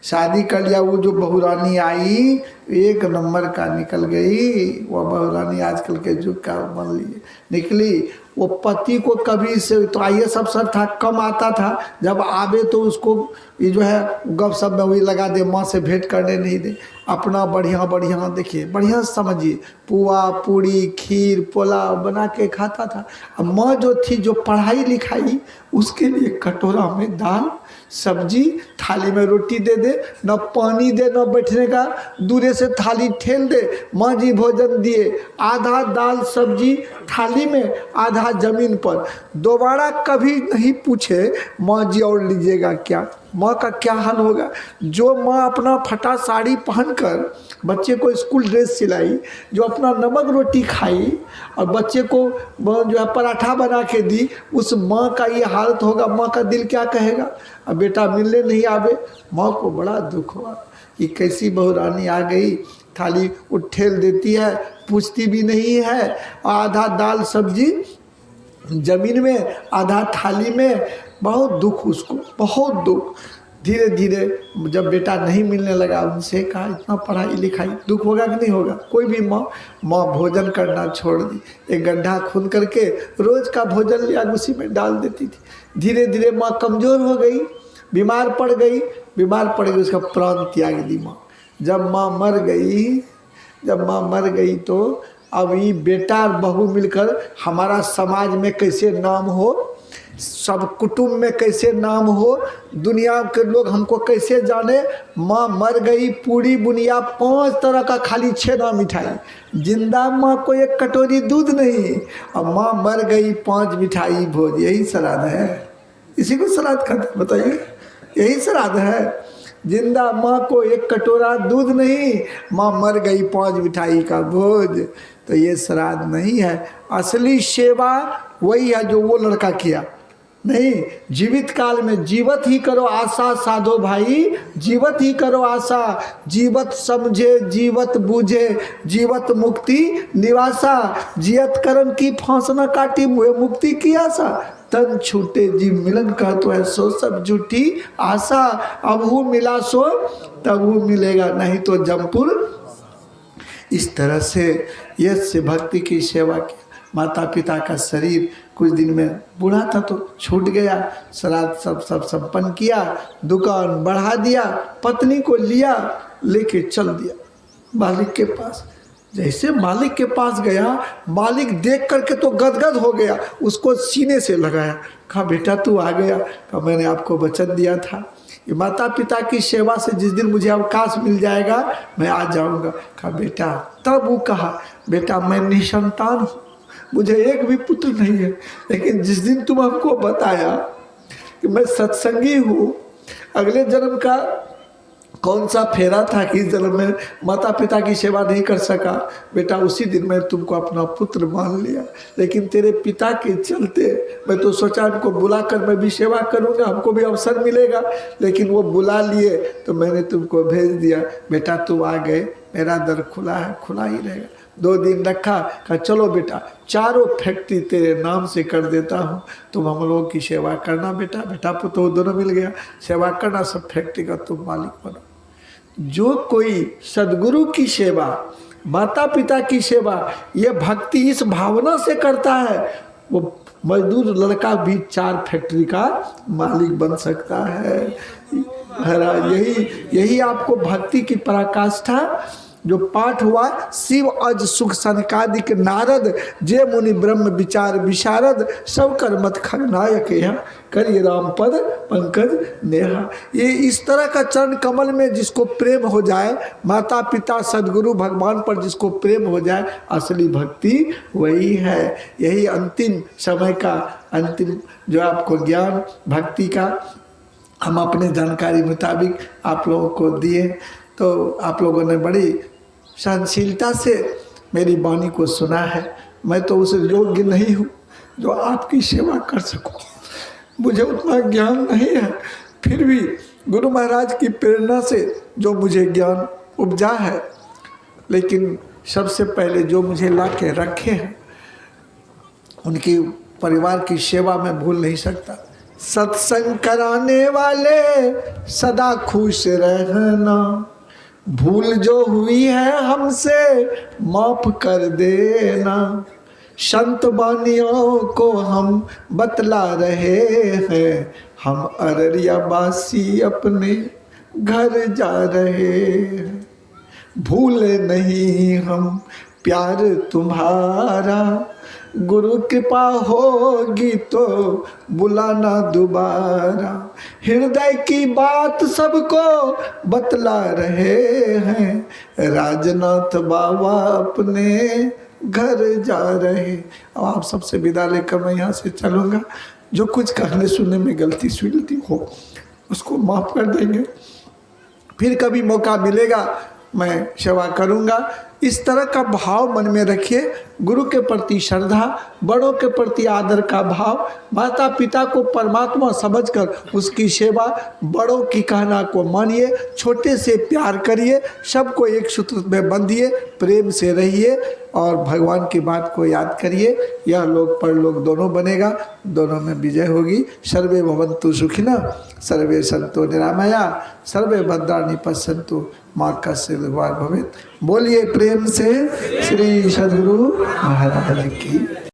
शादी कर लिया, वो जो बहुरानी आई एक नंबर का निकल गई। वह बहुरानी आजकल के युग का मान लीजिए निकली। वो पति को कभी से तो IAS अफसर था, कम आता था, जब आवे तो उसको ये जो है गप सब में वही लगा दे, माँ से भेंट करने नहीं दे। अपना बढ़िया बढ़िया देखिए, बढ़िया समझिए, पुआ पूड़ी खीर पुलाव बना के खाता था। अब माँ जो थी, जो पढ़ाई लिखाई, उसके लिए कटोरा में दाल सब्जी, थाली में रोटी दे दे, न पानी दे न बैठने का, दूरे से थाली ठेल दे। माँ जी भोजन दिए, आधा दाल सब्जी थाली में, आधा जमीन पर। दोबारा कभी नहीं पूछे माँ जी और लीजिएगा क्या। माँ का क्या हाल होगा। जो माँ अपना फटा साड़ी पहनकर बच्चे को स्कूल ड्रेस सिलाई, जो अपना नमक रोटी खाई और बच्चे को जो है पराठा बना के दी, उस माँ का ये हालत होगा। माँ का दिल क्या कहेगा। अब बेटा मिलने नहीं आवे, माँ को बड़ा दुख हुआ कि कैसी बहुरानी आ गई, थाली उठेल देती है, पूछती भी नहीं है, आधा दाल सब्जी जमीन में, आधा थाली में। बहुत दुख उसको, बहुत दुख। धीरे धीरे जब बेटा नहीं मिलने लगा, उनसे कहा इतना पढ़ाई लिखाई, दुख होगा कि नहीं होगा। कोई भी माँ भोजन करना छोड़ दी, एक गड्ढा खून करके रोज का भोजन लिया उसी में डाल देती थी। धीरे धीरे माँ कमज़ोर हो गई, बीमार पड़ गई, उसका प्राण त्याग दी माँ। जब माँ मर गई तो अब ये बेटा और बहू मिलकर हमारा समाज में कैसे नाम हो, सब कुटुंब में कैसे नाम हो, दुनिया के लोग हमको कैसे जाने। माँ मर गई, पूरी बुनिया 5 तरह का खाली 6 मिठाई, जिंदा माँ को 1 कटोरी दूध नहीं, और माँ मर गई 5 मिठाई भोज। यही श्राद्ध है, इसी को श्राद्ध कहते, बताइए, यही श्राद्ध है। जिंदा माँ को 1 कटोरा दूध नहीं, माँ मर गई 5 मिठाई का भोज, तो ये श्राद्ध नहीं है। असली सेवा वही है जो वो लड़का किया। नहीं, जीवित काल में जीवत ही करो आशा साधो भाई, जीवत ही करो आशा, जीवत समझे जीवत बूझे, जीवत मुक्ति निवासा, जियत कर्म की फांस न काटी, मुझे मुक्ति की आशा, तन छूटे जीव मिलन कहतो है, सो सब झूठी आशा, अब हूँ मिला सो तब हूँ मिलेगा, नहीं तो जमपुर। इस तरह से यश भक्ति की सेवा की। माता पिता का शरीर कुछ दिन में बूढ़ा था तो छूट गया, श्राद्ध सब संपन्न किया, दुकान बढ़ा दिया, पत्नी को लिया, लेके चल दिया मालिक के पास। जैसे मालिक के पास गया, मालिक देख करके तो गदगद हो गया, उसको सीने से लगाया, कहा बेटा तू आ गया। कहा मैंने आपको वचन दिया था, ये माता पिता की सेवा से जिस दिन मुझे अवकाश मिल जाएगा मैं आ जाऊंगा। कहा बेटा, तब वो कहा बेटा मैं निसंतान हूँ, मुझे एक भी पुत्र नहीं है, लेकिन जिस दिन तुम हमको बताया कि मैं सत्संगी हूँ, अगले जन्म का कौन सा फेरा था कि इस जन्म में माता पिता की सेवा नहीं कर सका, बेटा उसी दिन मैं तुमको अपना पुत्र मान लिया। लेकिन तेरे पिता के चलते मैं तो सोचा इनको बुलाकर मैं भी सेवा करूँगा, हमको भी अवसर मिलेगा, लेकिन वो बुला लिए तो मैंने तुमको भेज दिया। बेटा तू आ गए, मेरा दर खुला है, खुला ही रहेगा। 2 दिन रखा, कहा चलो बेटा 4 फैक्ट्री तेरे नाम से कर देता हूँ, तुम हम लोगों की सेवा करना। बेटा पुत्र दोनों मिल गया, सेवा करना, सब फैक्ट्री का तुम मालिक बनो। जो कोई सदगुरु की सेवा, माता पिता की सेवा, ये भक्ति इस भावना से करता है, वो मजदूर लड़का भी 4 फैक्ट्री का मालिक बन सकता है। यही आपको भक्ति की पराकाष्ठा जो पाठ हुआ, शिव अज सुख सनकादिक नारद, जे मुनि ब्रह्म विचार विशारद, सब कर मत खगनायक यहाँ, करिए राम पद पंकज नेहा। ये इस तरह का चरण कमल में जिसको प्रेम हो जाए, माता पिता सदगुरु भगवान पर जिसको प्रेम हो जाए, असली भक्ति वही है। यही अंतिम समय का अंतिम जो आपको ज्ञान भक्ति का हम अपने जानकारी मुताबिक आप लोगों को दिए, तो आप लोगों ने बड़ी सहनशीलता से मेरी वाणी को सुना है। मैं तो उस योग्य नहीं हूँ जो आपकी सेवा कर सकूँ, मुझे उतना ज्ञान नहीं है, फिर भी गुरु महाराज की प्रेरणा से जो मुझे ज्ञान उपजा है, लेकिन सबसे पहले जो मुझे ला के रखे हैं उनकी परिवार की सेवा मैं भूल नहीं सकता। सत्संग कराने वाले सदा खुश रहना, भूल जो हुई है हमसे माफ कर देना। संत बानियों को हम बतला रहे हैं, हम अररिया वासी अपने घर जा रहे हैं। भूले नहीं हम प्यार तुम्हारा, गुरु कृपा होगी तो बुलाना दोबारा। हृदय की बात सबको बतला रहे हैं, राजनाथ बाबा अपने घर जा रहे। अब आप सबसे विदा लेकर मैं यहाँ से चलूँगा। जो कुछ कहने सुनने में गलती सुलती हो उसको माफ़ कर देंगे, फिर कभी मौका मिलेगा मैं सेवा करूँगा। इस तरह का भाव मन में रखिए। गुरु के प्रति श्रद्धा, बड़ों के प्रति आदर का भाव, माता पिता को परमात्मा समझकर उसकी सेवा, बड़ों की कहना को मानिए, छोटे से प्यार करिए, सबको एक सूत्र में बंधिए, प्रेम से रहिए और भगवान की बात को याद करिए। यह लोक परलोक दोनों बनेगा, दोनों में विजय होगी। सर्वे भवन्तु सुखिनः, सर्वे सन्तु निरामया, सर्वे भद्राणि पश्यन्तु माँ कस्य दुर्भाग् भवेत्। बोलिए प्रेम से श्री सद्गुरु महाराज की।